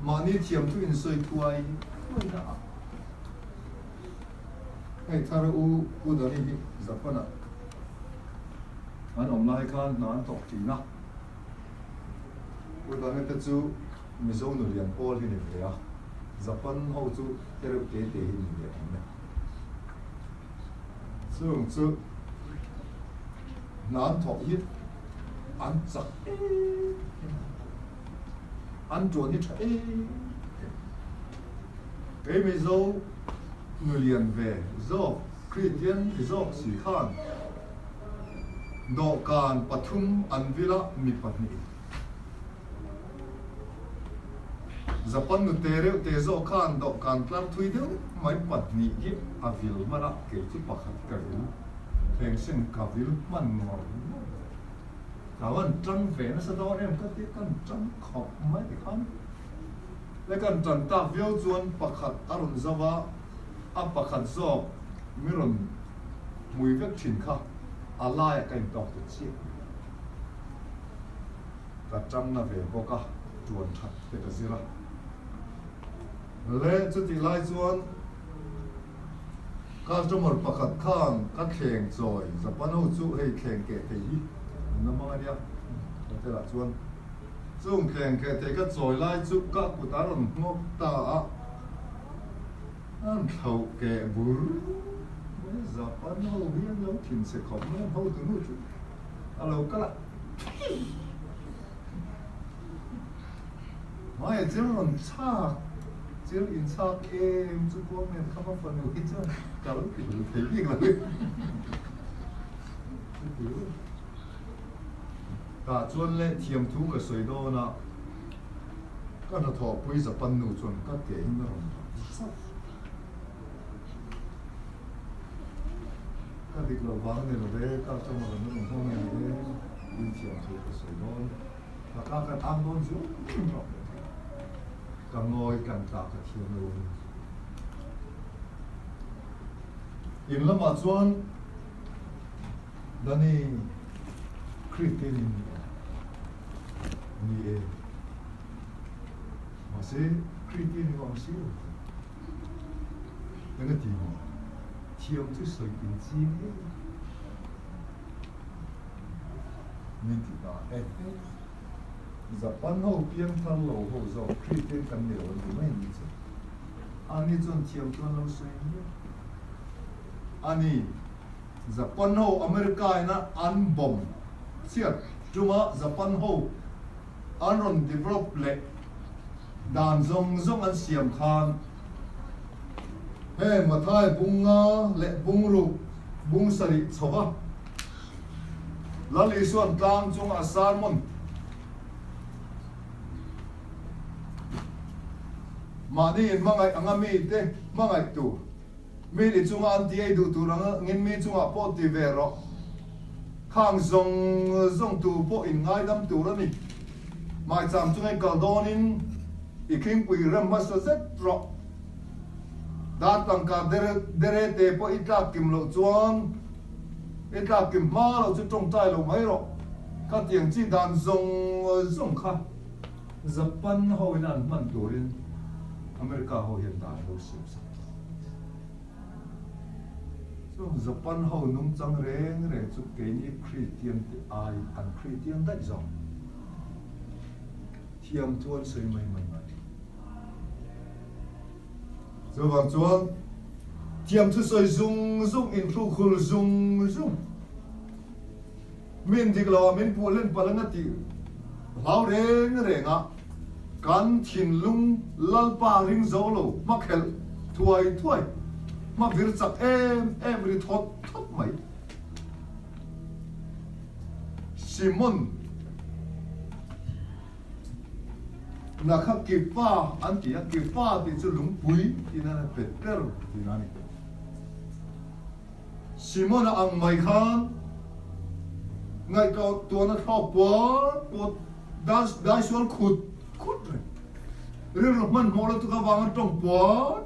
mà ni thiểm thu in soi thui hay thà u đó đi giặc con ạ anh ông lại kan nan tok ti na u da ne chu mi zo nu lian pol hi ni ve a japan ho chu ero te hi ni ve ne chu nan tok hi an chak an chuan hi tha cái mi zo nu lian ve zo Christian zo si khan do kan pathum anvila mi patni Japan nu tere te zo kan do kan tlar thui deu mai patni hi avil mara ke chu pakhat kail theng sen kavil man ngor kawan trăng về nó sẽ đó em có tiếc kan trăng khop mai thì khan le kan trăng ta view chuan pakhat arun zawa a pakhat zo miron mui vek thin kha alai cái đọc được chi cả trăm là về có cả chuồn thật cái gì là lẽ chút thì lại chuồn các trong một bậc khang các khen rồi giờ bắt đầu chú hay khen kệ thì nó mang đi à thế là chuồn dùng khen kệ thì các rồi lại chú các cụ ta làm ngốc ta ăn thầu kẻ bún mới giờ ăn hầu hiên lâu thìn sẽ có nó hầu từ nút chút alo các bạn mà chỉ còn cha chỉ in cha em chú con mình không có phần nào hết trơn cả lúc thì thấy gì là biết cả chuan lệ thiềm thu cái sợi đó na cái nó thọ bây giờ pan nụ chuan cái kẻ nó cái việc là vắng này là về các trong là nó không nghe thế in thiềm thu cái sợi đó và các cái ăn đốn chút càng ngồi càng tạo cái thiềm luôn in lắm mà chuan Dani Kritin ni e masih Kritin ni orang siu dengan timo tiang tu soi pinci ni minti ta Japan ho piang thal lo ho zo Kritin kan ni lo ni mai ni chu ani chon tiang tu lo soi ni ani Japan ho America na an bom siat cuma Japan ho an ron develop le dan zong an siam khan he mathai bunga le bungru bung sari chowa lali suan tang chung asan mon mani mangai angami te mangai tu mi li chunga an ti ai du tu ranga ngin mi chunga po ti ve ro khang zong tu po in ngai dam tu ra ni mai cham chungai kal donin I king pui ram ma so zet ro da tang ka dere te po ita kim lo chuan ita kim ma lo chu tong tai lo mai ro ka tiang chi dan zong kha Japan ho in an man turin America ho hiện đại ho sim so Japan ho nung chang reng chu ke ni Christian te ai an Christian dai zo thiam chuan sei mai so wang chuan thiam chu sei zung in thu khul zung min dik lo min pu len palanga ti lau reng a kan thin lung lalpa ring zo lo ma khel thuai ma vir chak em ri thot mai Simon na khắc kịp pha anh ti kịp pha thì chu lung pui thì na Peter thì na ni Simon ang mai khan ngai ko tua na thọ po dai sual khut rồi rồi man mo la tu ka wang tong po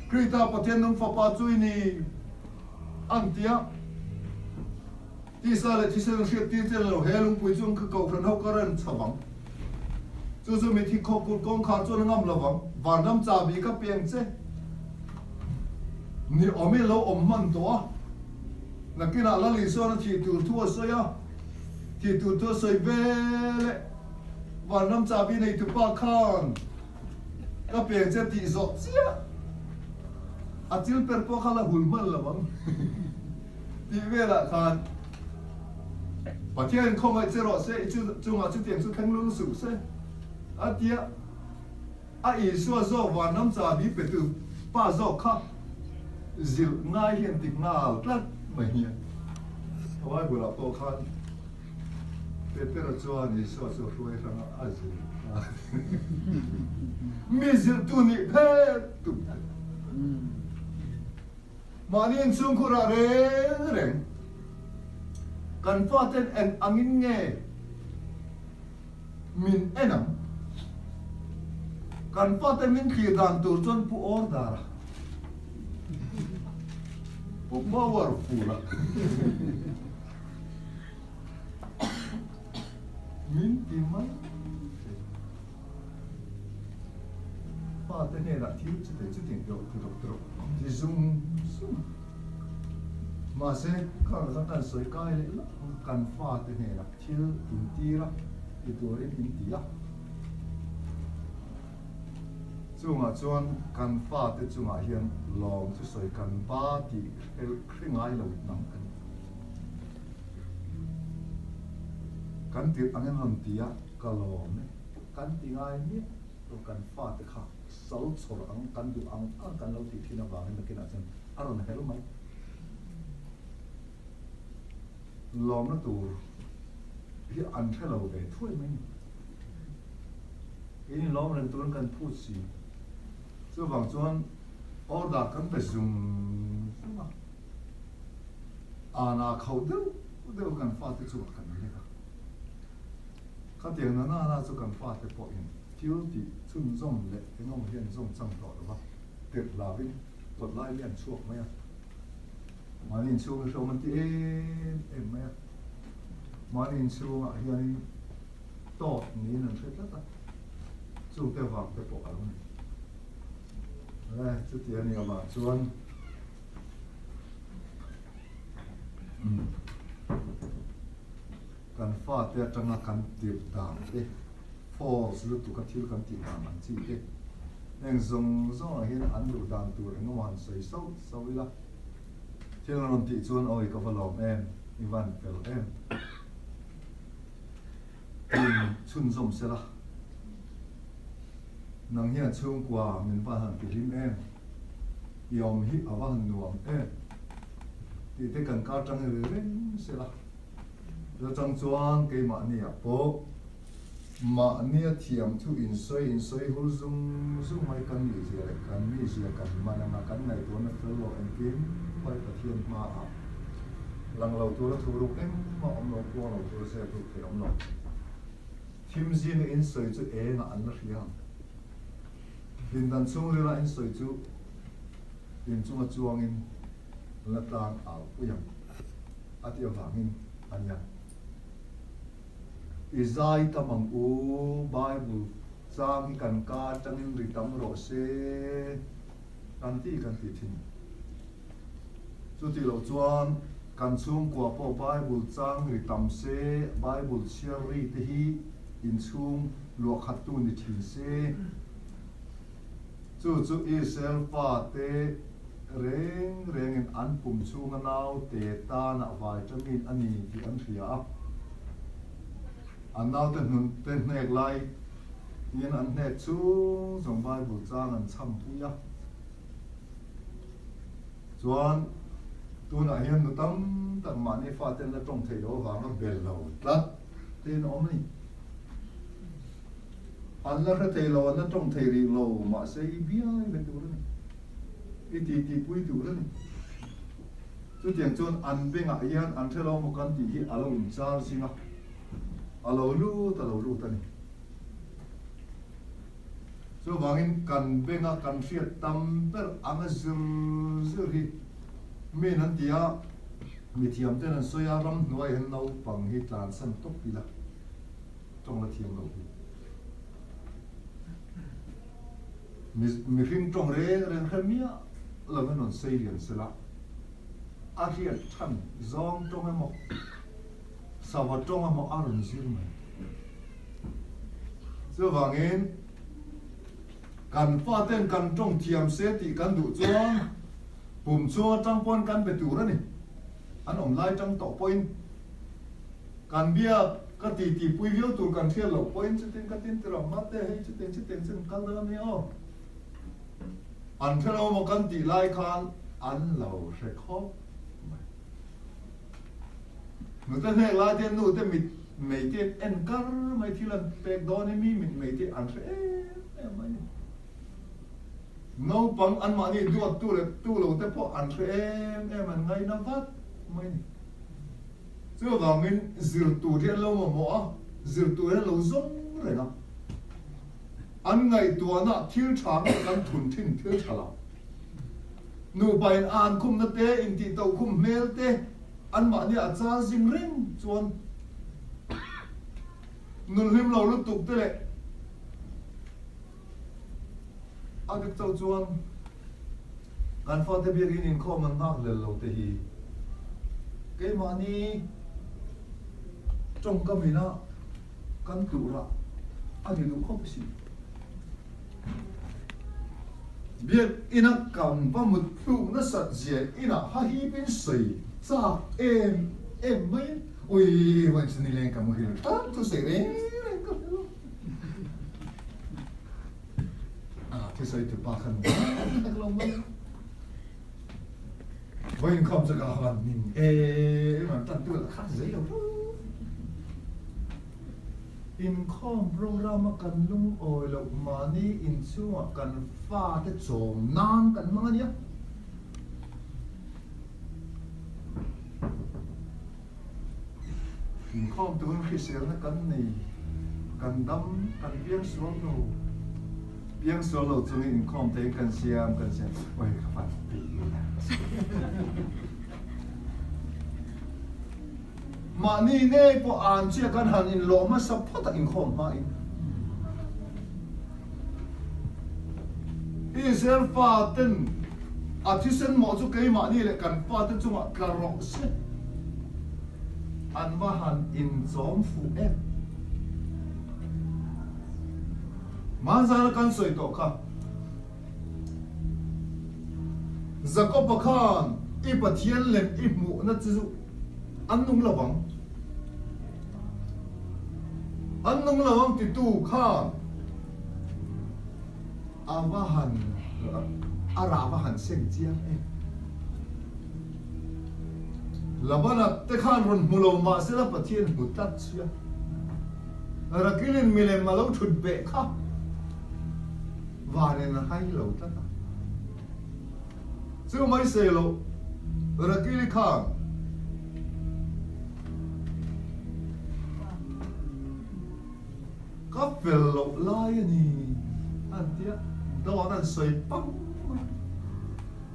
Krita patien nung fa pa chui ni ang tia ti sa le ti se lo shit ti lo he lung pui chung ka ko phran ho ka ran chawang chu mi thi kho kul kong kha chu ngam lawang van dam cha bi ka piang che ni omi lo man to na kina la li so na thi tu tu so ya thi tu so ve van dam cha bi nei tu pa khan ka piang che ti zo chia atil per po khala hulman lawang ti ve la khan pathian không ai chơi rõ sẽ chu ngã chu tiền chu thanh lương sủ sẽ à tia à ý xua do và năm giờ bị bể từ ba do khác dịu ngay hiện tình nào lát mày hiện thôi buổi lạp tô khan bể bể là cho anh xua xuôi sang à dịu mi dịu tu ni phê tu mà nên xung khu ra rèn kan faten en angin nge min enam kan faten min khidan tur chon pu order pu powerful min timai faten ne la tiu chu tin do ti zoom mà sẽ có là cái sợi cây đấy là cần pha thế này là thiếu in tí đó thì tôi đến in tí đó chunga chuan kan fa te chunga hian lom chu soi kan ba ti khringai lo nam kan kan ti angen ron tia ka lom ne kan ti ngai ni to kan fa te kha sal chor ang kan du ang kan lo ti thina wa ne kina chan aron hel mai lom na tu hi an thelo ve thui mai ini lom ren turun kan pu si so wang chuan order kan pe zum ana khau deu kan fa te chu kan ni ka ka tiang na chu kan fa te po in thiếu thì chun zong lệ cái ngông hiền zong chang tỏ đó tiệt là vinh tuột lai liền chuộc mấy mà nhìn chuông cái số mình thì em mấy mà nhìn chuông à hiền tọt ní là rất là chuông tiêu vàng tiêu bộ luôn đây chút tiền này mà chuông kan fa te tanga kan tiệp đàm đi falls lu tu ka thil kan ti ma man chi te neng zong hian an lu dan tu eng wan sei so ila thil ron ti chuan oi ka valom em ivan pel em chun zom se la nang hian chung kwa min pa han pilim em yom hi awan nuam em ti te kan ka tang ren se la lo chang chuan ke ma ni a po mà nia thiam thu in soi hul zum mai kan ni zia kan mana na kan nei to na fel lo en kim pai pathian ma a lang lo tu la thu ru em ma om lo ko lo tu se tu ke om lo thim zin in soi chu e na an na ria din dan chung ri la in soi chu din chung a chuang in la tang au pu yang atia wangin anya izai tamang u Bible sang kan ka changin ritam ro se kan ti thin chu ti lo chuan kan chung kwa po Bible chang ritam se Bible share ri te hi in chung lo khat tu ni thin se chu Israel pa te reng in an pum chung anau te ta na vitamin ani ti an thia an nau te nun te nek lai yen an nek chu zong Bible chang an cham puya chuan tuna hian nu tam tak ma ni fa ten la tong thei lo wa ma bel lo tlat ten om ni an la kha thei lo na tong thei ri lo ma se i bia i ben tu ni i ti pui tu ni chu tiang chuan an benga hian an thelo mo kan ti hi alo in char singa alo lu ta ni so wangin kan benga kan riat tam per anga zur hi me nan tia mi thiam ten an soya ram noi han no pang hi tlan san tok pila tong la thiam lo hi mi hring tong ren khamia la non sei lian sela a riat than zong tong mo sawa tong mo arun zir mai so wangin kan fa ten kan tong thiam se ti kan du chuan pum chua tang pon kan be tu ra ni an om lai tang to point kan bia ka ti pui viu tu kan thia lo point chitin ka tin tro ma te hei chitin chen kal da ni o an thelo mo kan ti lai khan an lo re kho nu te nek lai ten nu te mit mei te en kar mai thilan pek do ni mi mit mei te an re mai no pang an ma ni duat tu lo te po an re an ngai na vat mai ni chu wa min zir tu rian lo mo a zir tu rian lo zong re na an ngai tu na thil chang kan thun thin thil chala nu bain an khum na te in ti to khum mel te an ma ni a cha jing ring chuan nun lim lo lu tuk te le adik tau chuan kan fa te biak in kho man nak le lo te hi ke ma ni trong ka mina kan tu ra ani lu kho si biết ina cầm và một phụ nó sạch dễ ina ha hi bên sấy sa em mấy ôiวันนี้lên cầm hiểu tôi sẽ lên tôi sẽ từ ba khăn lòng mấy vậy không sẽ cả hoàn mình mà tận tôi là khác dễ đâu in com program kan lung oi lo mani in chunga kan fa te chom nan kan manga nia in com tu khi sel na kan nei kan dam kan biang suang no biang suang lo chung in com te kan siam oi ka fa pi mà ni nè po an chia kan han in lo ma sap phota in khom ma in Israel fa ten artisan mo chu ke ma ni le kan fa ten chunga ka ro se an ba han in zom fu e man za kan soi to kha Jacob khan I pathian lem I mu na chu an nung lawang ti tu khan avahan aravahan seng chiang labana te khan ron mulo ma sela pathian hutat chia rakilin mile malo thut be kha vane na hai lo ta chu mai se lo rakili khan có về lộc lai nè anh tiếc đó là sợi băng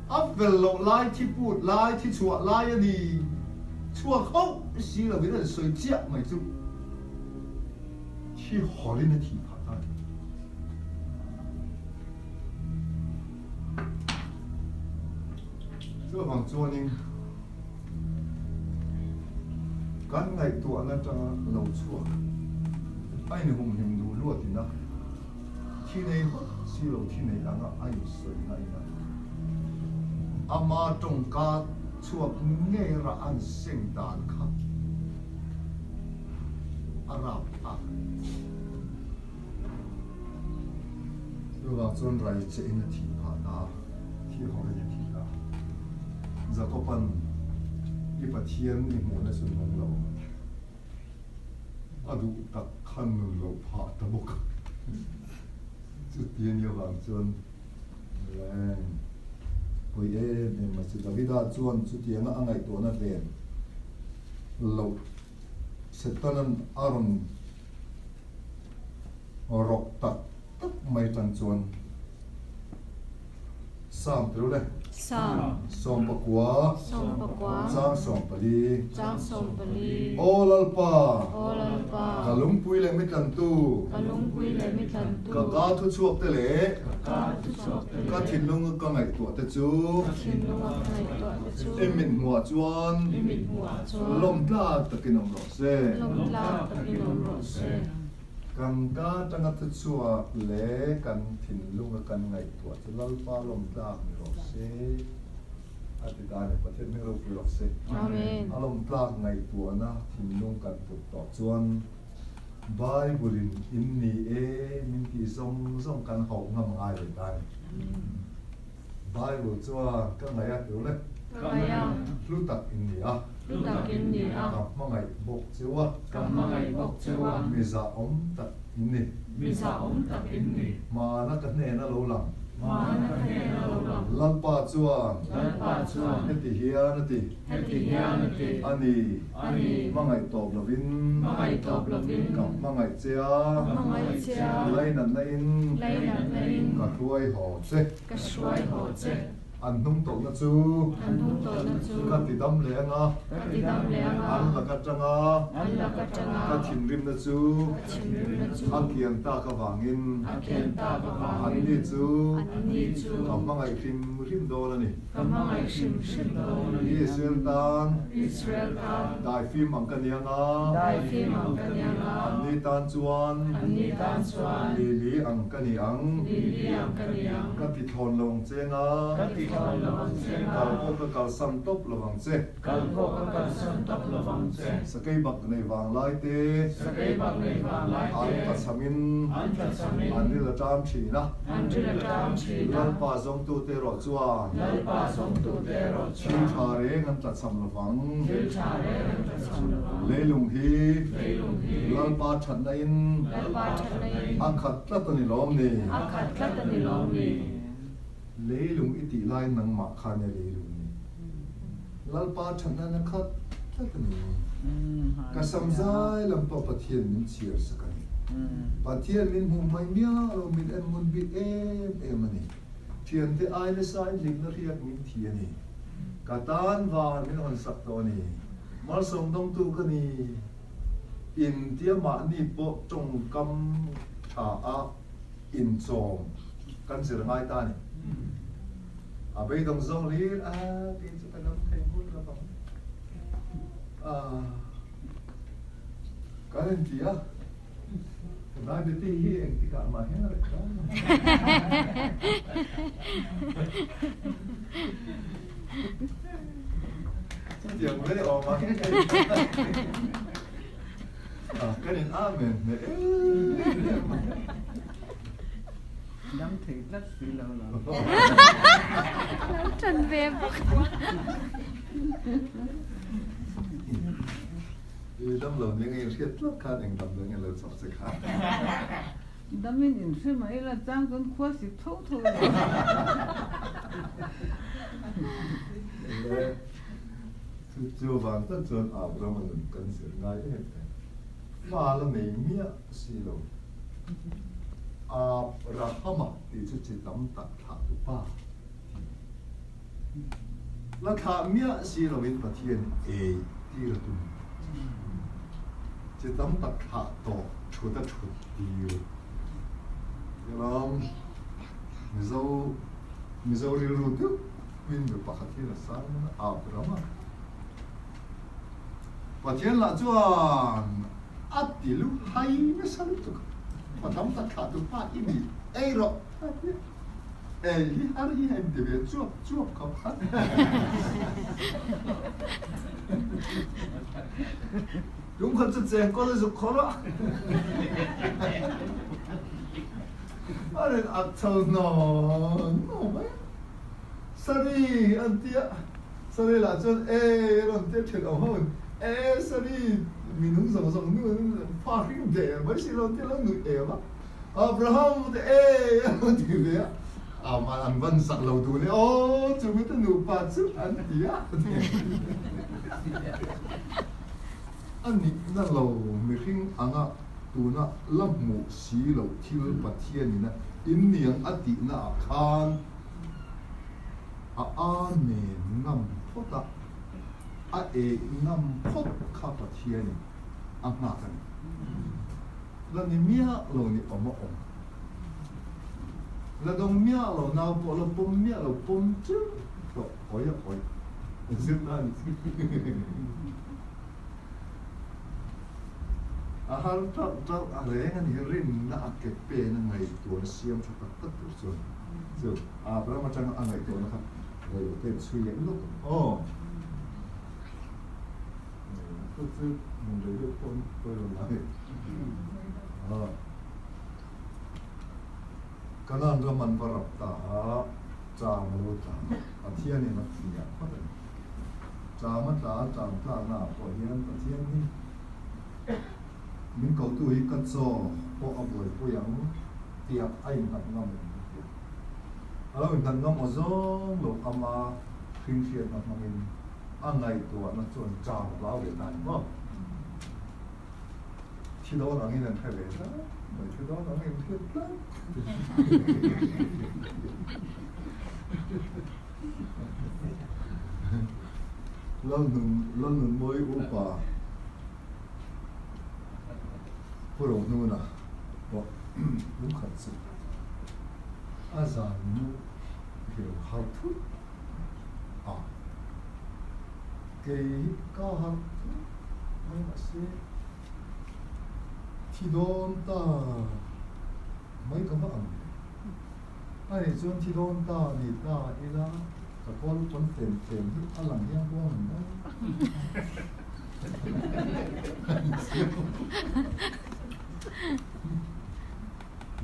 áp về lộc lai thì bút lai thì chùa lai nè chùa không xí là bây giờ sợi chiếc mày chú thì họ lên thì phá tan这个房做呢干ngày tuổi nó cho lâu chùa ai này hôm hình đủ luôn thì nó khi này xí lô khi này là nó ai sợi này ama trong cá chuột nghe ra ăn sinh đàn khác Arab rồi vào chôn rai chế nó thì phá đá thì họ lại thì là giờ có phần đi bắt thiên đi muốn là sự nông lâu adu tak khan lo pha ta bok chu tien yo wang chuan le poi ne ma chu davida chuan chu tianga angai to na ven lo setanan aron rok tak mai tan chuan sam tru le Sam som pakwa Pakwa Chang som pali Olalpa kalung pui le mit lan tu ka ka thu chuak te le ka thin lung ka ngai to te chu emin hua chuan lom tla takin om ro se kan ka tanga thu chuak le kan thin lung kan ngai to chu lalpa lom tla mi ro se ati ta ne pathen me ro pi ro se Amen alom tla ngai to na thin lung kan put to chuan Bible in ni min ti zong kan hau ngam ngai le dai Bible chuan ka ngai a tu le lu tak in ni a ka ma ngai bok chewa mi za om tak in ni ma na ka ne na lo lang lalpa chuan heti hian ati ani mangai top lovin ka mangai chia leinan na in ka hruai ho che อันนุ่งตกนะจู อันทุ่งโตนะจู กัดติดดำแหลงอ่ะ ติดำแหลง อันละกัดจังอ่ะ อันละกัจจง กัดถิ่นริมนะจู ชิมรุนะจู อันเกียนตากะวางิน อาเกียนตากวา อัน งิน นี้จู อันนี้จู ทำมาไงริมโดแล้วนี่ กำลังไอชิมชิมโต อิสราเอลตัน อิสราเอลตาน ได้ฟิล์มอังกันยังอ่ะ ได้ฟิมังกันยัง อันนี้ตันจวน อันนี้ตานสวน ลีอังกันยัง ลีเลียงกันยัง กัดติดทนลงเจงอ่ะ กัติคอนระวังเสียง กัลพบกัลสันตบระวังเจ กัลโกกันสันตับระวังเสียง สกายบักในวางไลเต สเกยบังในบางไล อัน เต ตัดสมิน อันจัดสมิน อันนี้ละจามชีนะ อันจิรกรรมชี ลั นะ นป่าจงตูเตรอจวน ลัลปาสมตุเตโรช ชิงชาเรงอันตัดสำระวัง ดิชาเรนจัดสมระวัง เลลุงฮี เลลุงฮี ลันป่าฉันได้อิน ลัลปาชันใน อังขัดตัดตันล้อมนี่ อาคัดกัตนิลอมี เลลุงอิติไลนังมาคานยาเลลุงนี่ลันป่าฉันนั้นขัดตัดตันนี่กษัมใจลำป่าปะเทียนมินเชียร์สักนิดปะเทียนมินหูไม่เมียเรามินเอ็มมุนบิเอ็มนี่เทียนที่ไอเลสไอลิงนเรียกมินเทียนี่กาตานวานมินอนสักตัวนี่มาส่งตรงตู้กันนี่อินเดียมานี่โปจงกำชาอาอินโซมกันเสียงไงตานี่อาไปตรงซองลีที่จะไปน้ำแข็งพูดแล้วบ้างกันเดียน่าจะตีเองที่กามาเห็นอะไรกัน เดี๋ยวไม่ได้ออกมาให้ก็เรียนอาเมนเนี่ย đâm thịt rất xí lờ lờ ฉันเว็บ คือดำเหล่านี้ยังเทียบราคาเองดำเลยเงินเราสอบสิครับ đâm mình nhìn xem mà ấy là trang con khoa xịt thấu thôi คือเจ้าบ้านตั้งจนอาบเรามันกันเสียง่ายเองมาแล้วไม่เมียสิเราอาบรักมาที่จะจิตดำตัดขาดป้าแล้วขาเมียสิเราเป็นประเทศเอที่เราตุ้มจิตดำตัดขาดต่อชุดชุดเดียวยังมิโซริรูตุวินเดอร์ปะขัดที่เราสร้างมันอาบเรามาประเทศละจวนอัดดิลุให้ไม่สนุกตุกพอทำตัดขาดตัวป้าอีนี่เอ้ยหรอเอ้ยฮารีเห็นเดี๋ยวจวบเขาพัดลุงคนจะเจ๊งก็เลยสุขละอะไรอัดเท่านอนโอ้ไม่สวัสดีอันเตียสวัสดีละจวนเอ้ยรันเตียถึงเอาห้องสวัสดีมีนุ่งสองนู่นพาริมเดย์ไม่ใช่รันเตียแล้วนุ่งวะอับราฮัมเอ้ยอันเตียมาอันวันสักเราดูเนี่ยโอ้จุดนี้ต้องหนูปัดสุดอันเดียอันนี้นั่นเราไม่ทิ้งอันน่ะตัวน่ะลับหมูสีเราที่เราปัดเทียนนี่นะอินเนียงอดีตน่ะคานอาเมนนำพอดเอนำพอดข้าปัดเทียนนี่อันหนักกันแล้วนี่เมียเรานี่ออกมาอมแล้วตรงเมียเราหนาวปวดเราปุ่มเมียเราปุ่มจึ๊บก็โอ้ยซึ่งนั่นอาหารเราอะไรกันนี่ริมน่าเก็บเป็นยังไงตัวเสียมชักตัดตัวส่วนเรามาจังอะไรตัวนะครับเราอยู่เป็นสุยลูกโอ้ก็คือมันเลยลูกคนตัวเราก็นั่นเรามันปรับตาจามรู้จามอาเทียนนี่มันเสียเพราะอะไรจามันตาจามตาหน้าพอเฮียนอาเทียนนี่มินเขาตัวอีกกันโซ่พอเอาบ่อยพอยังเตียบไอ้หนักน้ำแล้วหนักน้ำมาซ้อนหลงอามาครึ่งเชียร์นักมันอันไหนตัวนั่นส่วนจามเราเวียดนามว่าที่โดนอะไรนั่นแค่เวียดนามไม่ที่โดนอะไรเทียบกัน lần mới upa pro nu na bo đúng khẩn sự azan nu hiểu how to cái cao hăng mấy mà sẽ thì đón ta mấy cái mà ai chọn thì đón ta đi ta đi ra cái con tiền thì ăn làm gì ăn mình đó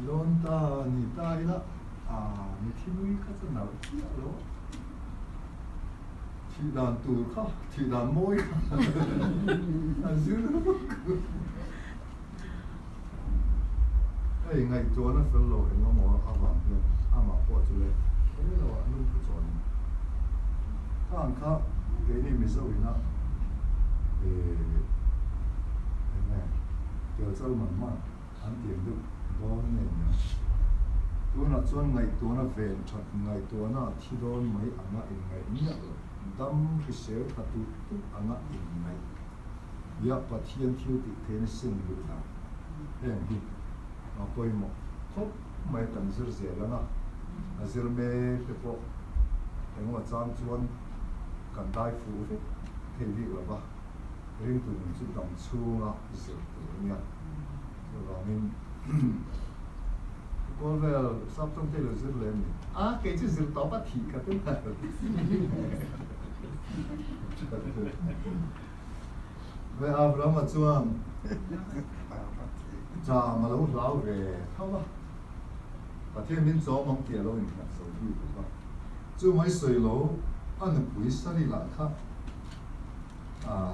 đón ta đi ta đi ra mình thì nuôi cái gì nào chứ đó thì đàn tù khá thì đàn môi anh giữ nó bất cứ cái ngày chỗ nó phân lộ nó mỏ vàng luôn mà bỏ cho lên cái này là anh không cho nên các anh khác cái này mình sao vậy nè này giờ sau mà anh tiền được đó này nhá tôi nói chọn ngày tôi nói về chọn ngày tôi nói thì đó mấy anh nói ngày nhá đâm cái sẹo thật tụt anh nói ngày giờ bắt thiên thiếu thì thế nó sinh được nào em đi mà coi một khóc mấy tầm giờ giờ là na giờ mấy cái bộ em mà chọn chọn cần đại phu thế thì việc là ba riêng tụi mình chỉ đồng xu à giờ tụi nhá rồi mình có vẻ sắp trong thế là giờ lên cái chữ giờ tao bắt thì cái thứ này vậy Abraham mà chuan cha mà lâu lâu về không à và thiên nhiên gió mong tiền lâu mình phải sầu đi được không chú mấy sợi lâu anh được quý sa đi làm khác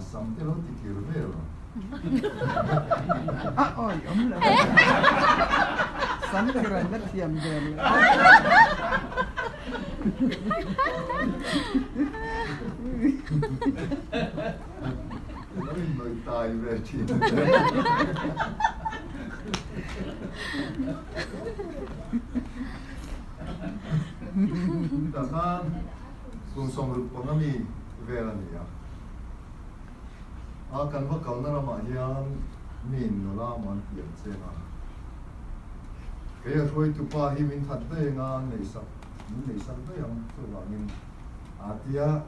sắm cái lâu thì kiểu về rồi ôi ấm là sắm cái rồi mất tiền rồi nói tài về thì 다만 송송을 보너미 베라니야 간바 가운데라마 hian min nolaman pian chenga kaya thoi tupa hi min that te nga nei sak te yang chu wangin atia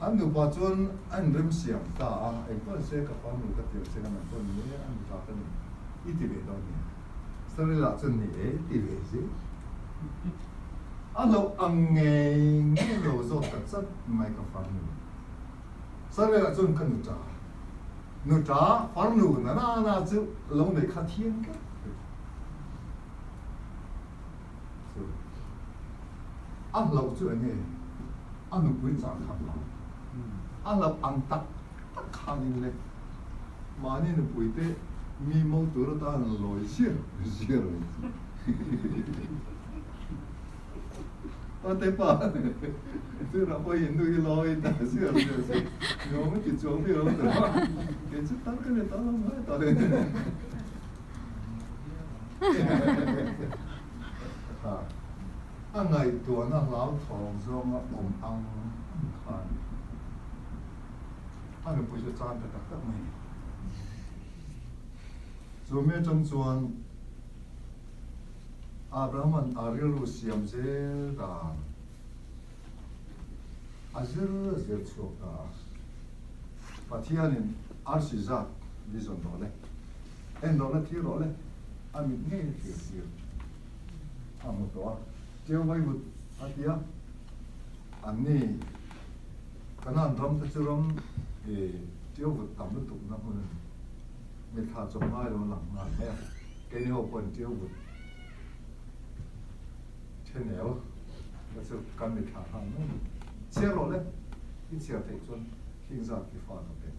an nu pa chon an rem siam ta en kon se ka pan nu ka tir chenga man kon ni an ta kan i ti ve do ni sari la chon ni e ti ve ji alo ang nge lo zo ka chat mai ka fan nu sari la chon kan nu ta fan nu na chu lo nei kha thien ka ăn lẩu chưa nghe ăn được quý giá khám lắm ăn lẩu ăn tắc khá nhìn lên mà nên là quý tế mi mâu tử ra ta là lỗi xưa rồi tế bà xưa là bây hiện nuôi lỗi ta xưa rồi nhớ mấy cái chỗ đi đâu rồi cái chút tắc cái này tao không nói tao đây ngày tuổi nó lão thòng do nó bồng ăn khăn được bây giờ chan được tất mày rồi mấy trong chuan Abraham Ariel siam zel da azir zel chok da pathianin arsizat vision dole en dole thi dole amit nghe thiệt một đó tiêu vay một atia anh này cái nào ram ta ram tiêu vật tầm nó tụng nó hơn mình thà trồng mai rồi làm này cái này họ còn tiêu vật thế nào cái sự cần mình thà hàng nó chia rồi đấy cái chia thì chuẩn kinh doanh cái phần nó bên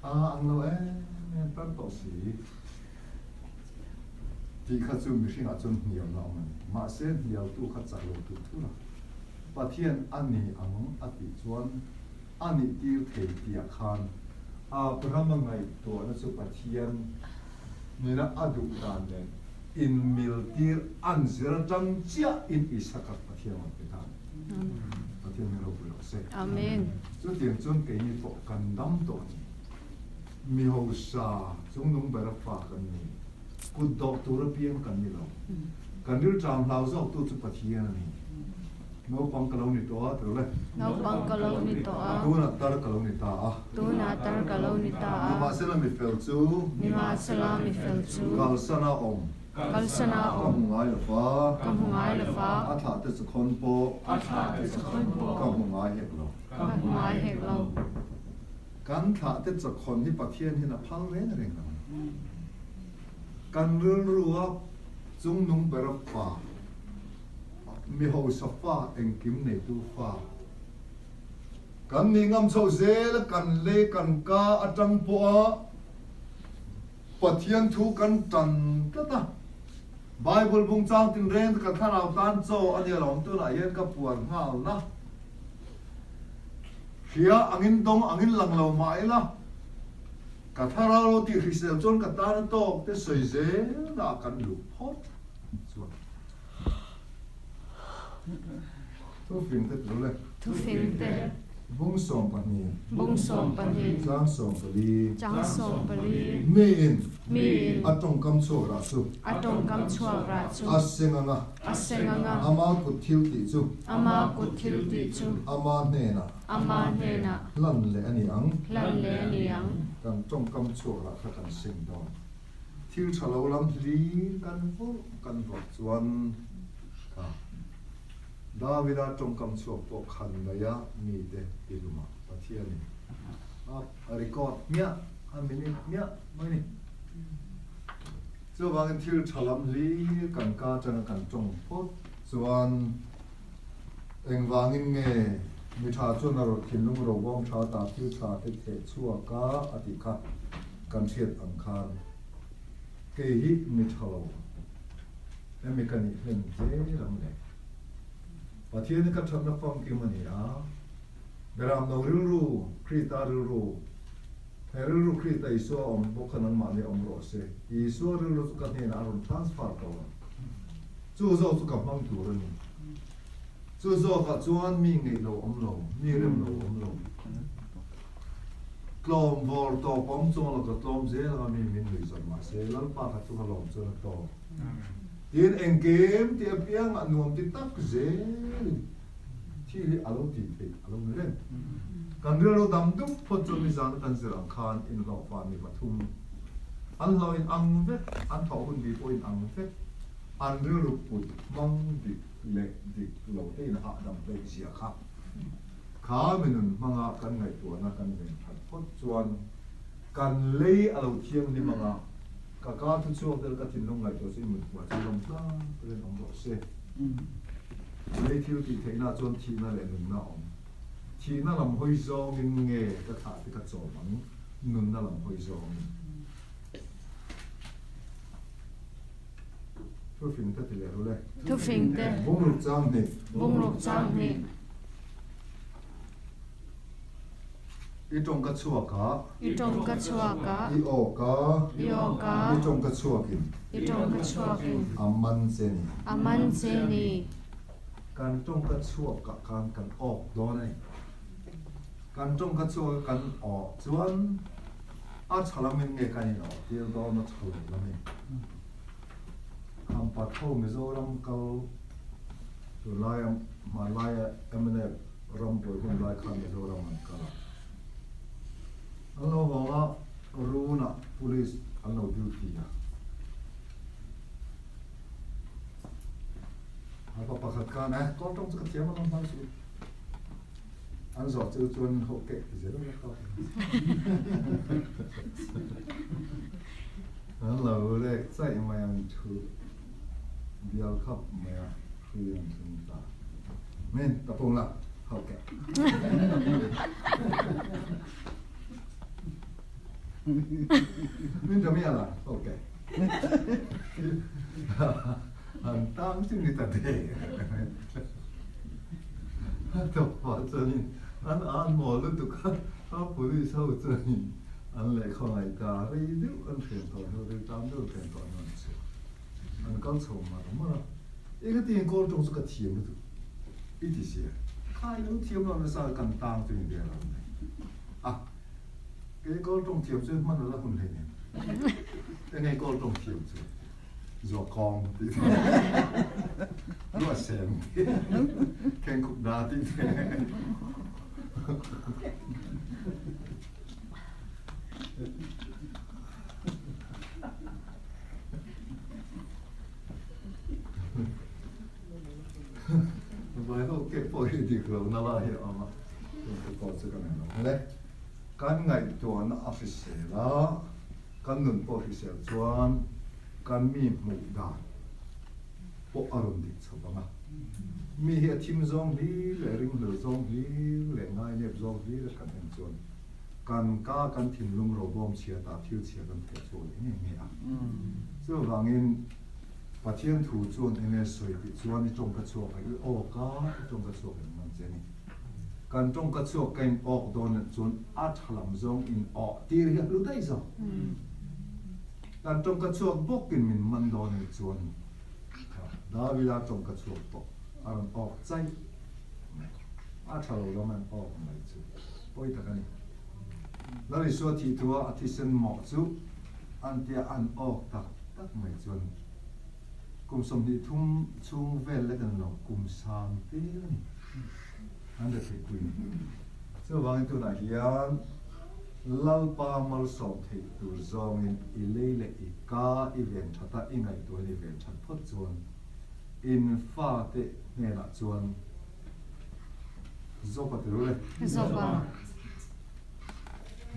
anh nói em bắt đầu xí thì khát chung mình sinh hoạt chung nhiều lắm mà sẽ nhiều tu khát giải lâu tu tu là và thiên anh này anh bị chuan anh này tiêu thể tiệt khan Abraham ngày tuổi nó chụp thiên người nó adu đàn đấy in miltir an zira jang chia in isakat pathian on pe than pathian mi ro bu se Amen. chu tiang chun ke ni to kan dam to mi ho sa chung nung ba ra fa kan ni ku dok tu ra piang kan ni lo kan ril cham lau zo tu chu pathian ni no pang ka lo ni to a tu le No pangkalaw nito tu na tar ka lo ni ta a Tunatar kalaw nita ma se la mi fel chu Ni ma salami fel chu kal sana om Kalsana ka om mu ngai la fa Kamungai la fa a tha te chu khon po Atha te sa khon po ka mu ngai hek lo Kamungai hek lo kan tha te chu khon ni pathian hi na phang re na reng na kan rul ruwa chung nung ba ra fa mi ho sa fa eng kim nei tu fa kan ni ngam chho zel kan le kan ka atang po a pathian thu kan tan ta ta Bible bung chang tin ren ka thana tan cho ani lom tu na yen ka puan ngal na hia angin dong angin lang lo mai la ka thara ro ti hrisel chon ka tan to te soi ze na kan lu hot chuan tu fin te lu le Tu phim te bung som pa ni Bung som pa ni chang som pa li Chang som pa li me in Mi in atong kam cho ra chu Atong kam chuak ra chu asenga nga Asenga nga ama ku thil ti chu Ama ku thil ti chu ama ne na Ama he na lan le ani ang Lan le niyang kan trong kam chu ra kha kan sing do thil chalo lam li kan vo chuan ka Davida trong kam chu po khan na ya mi de iluma pathian ni a record mia a minute mia mai ni chu wang thil chalam li kan ka chana kan trong po chuan eng wangin nge mi tha chu na ro thin lung ro wong tha ta thil tha te the chua ka ati kha kan thiet ang khan ke hi mi thalo emi kan ni hen je ram le pathian ka thana fam ki mani a beram no ru krita ru Herul krita iso om bokanang mani om ro se iso ru ka ne na ron transfer ko chu zo chu ka mang tu ro ni chu zo ka chuan mi ngei lo om lo ni rem lo om lo klom vor to pom chu lo ka klom je la mi min lui zon ma se lal pa ka chu ka lom chu na to tin engem ti apiang anuam ti tak je thi li alo ti pe alo ni ren kan relo dam dum phot chu mi zan kan zirang khan in lo fa mi pathum an lo in ang ve an tho hun bi po in ang ve an relo put mang di le di lo te na ha dam pe sia kha kha minun manga kan ngai tu na kan ven phat phot chuan kan lei alo thiam ni manga ka ka thu chu del ka tin long ngai to si mu wa chu lom tla ren om lo se lei thiu ti theina chon thi na le nun na om thi na lam hoi zong in nge ka tha ti ka chaw mang nun na lam hoi zong tu fin ta ti le ro le Tu phim te bung ru chang ni Bung rục chang ni i tong ka chua ka I trong ka chuak ka i o ka I o ka i tong ka chua kin I trong ka chuak in amman se ni Aman se ni kan tong ka chua ka kan ok do nei kan tong ka chua kan o chuan a chalamin nge kan no til do na chalo lami kam pa tho mizoram kal to lai ma lai emne ram boy kun lai khan mizoram an kala ano wanga runa police ano duty ya apa pakhat ka na ko tong ka tiam ang mang su an zo chu chuan ho ke zero na ka an lo le sai mai an thu bial khap mai a khrian thun ta men ta pong la ho ke men ta mia la ho ke an tam chu ni ta de to pa chuan an mo lu tu ka a police ho chuan an le khoi ta ri du an khen to ri tam du khen to nan chu an 刚从嘛，嘛，一个电锅中是个甜的，一点些，开都甜了，那啥更当对点了，啊，cái锅中甜最慢的那混来呢，cái này锅中甜最，做光的，รู้เสียงแข่งขุดดาที่ไปเขาเก็บปอยดีกว่าน่ารักเหรอมาตัวก็จะกันเนาะการไงตัวน่ะออฟฟิศละการเงินออฟฟิศจวนการมีหมู่ด่านพวกอารมณ์ดีชอบมั้งมีเหตุทีมซองฮีเรื่องริงเหลือซองฮีเรื่องง่ายเนี่ยซองฮีแล้วกันเป็นจวนการก้าการถิ่นลุงเราบอมเชียร์ตาทิวเชียร์กันเทชวนนี่มีอ่ะซึ่งบางเงินปะเทียนถูจวนเอเนสวยจวนที่จงกระชวกไอ้โอ้ก้าจงกระชวกมันเจนี่การจงกระชวกกันออกโดนจวนอัดหลังซองอินออกตีเรียบรู้ได้ซองการจงกระชวกบกินมันโดนจวนดาวิลาจงกระชวกปกอารมณ์ออกใจอาชาเราแล้วมันออกมาจุปอยตะกันนี่แล้วในส่วนที่ตัวอธิเซนหมอกจุอันเดียอันออกตักไม่จวนกุมสมดีทุ่มชุ่งเวลและกันหลอกกุมสามเตี้ยนี่อันเดียไปคุยซึ่งวางตัวไหนยันลลปามัลสอบที่ตัวจองอิเล่และอีกาอีเวนชัดอีไงตัวอีเวนชัดพดจวนอินฟ้าเตเนี่ยละจวนจบปะตัวเลย Zoba.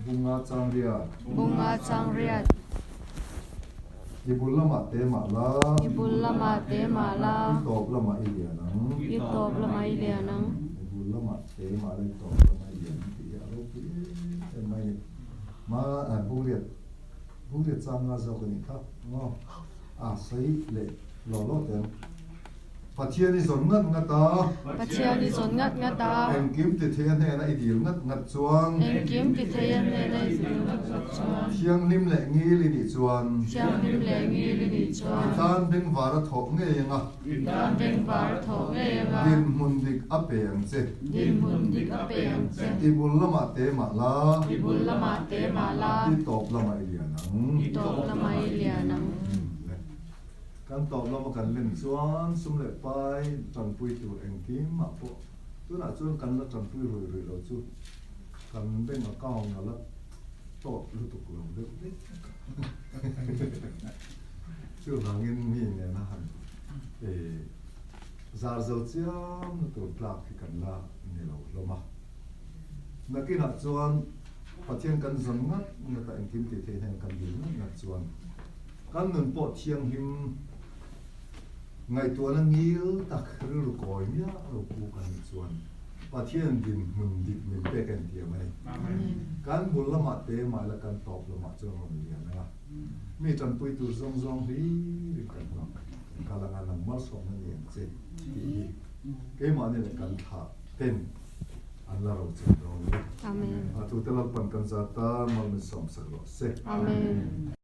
บุงอาจางเรีย Bunga Changriat. ยิบุลละมาเตมาลา Ibul lama te อี mala. ตอบละมาอีเลียนัง Itob lama ilianang. ยิบุลละมาเตมาเลยตอบละมาอีเลียนังที่อะไรที่เอ็มไม่มาบุเรียจางอาจารย์นี่ครับง้อใส่เลยหล่อเต็มปัจเจียนี่สนงัดตา Pachiani zon ngat ngata. เอ็มกิมติเทียนเนี่ยนะอีเดียวงัดจวน En kim ti theyan ne nei chuan. เทียงลิมแหละงี้ลิดิจวน Chiang lim le ngi li ni อี chuan. ตานเป็นวาระถกเงี้ยยังอ่ะ Dan ding var tho nge ดิน nga. มุนดิกอัปเปียงเจ Din mun dik a peng che. อีบุลละมาเตมาลา Ibul lama te อี mala. ตอบละมาอีเลียนัง Itob lama ilianang. การตอบละมากันเล่นจวนสมเล็จไปจันปุยตัวเองกิมมาพวกตัวน่ะจวนกันละจันปุยรวยเราจุกันเบ่งก้าวมาละตอบรู้ตุกลงเด็กชื่อหาเงินมีเนี่ยนะฮะซาร์เซลเซียมตัวปลาที่กันละเนี่ยเราลมานักกินหัดจวนปะเทียนกันสนงัดนักแต่เองกิมติเทนกันยืนงัดจวนกันเงินปอดเทียงหิมไงตัวนั้นงี้ตักหรือก่อยเนี่ยเราพูดกันจวนปะเทียนดินมุนดิบมันเป็นกันเทียมไหมการบุญละมาเตมาและการตอบละมาจวนมันเรียนนะมีจันปุยตัวซองฮีกันเนาะกาลังงานมาสองนั่นเองเจ๊ที่เกมาเนี่ยกันถาเป็นอันละเราจะโดน Amen. ทุกท่านปันกันจัตตามันมีสมศักดิ์เส Amen.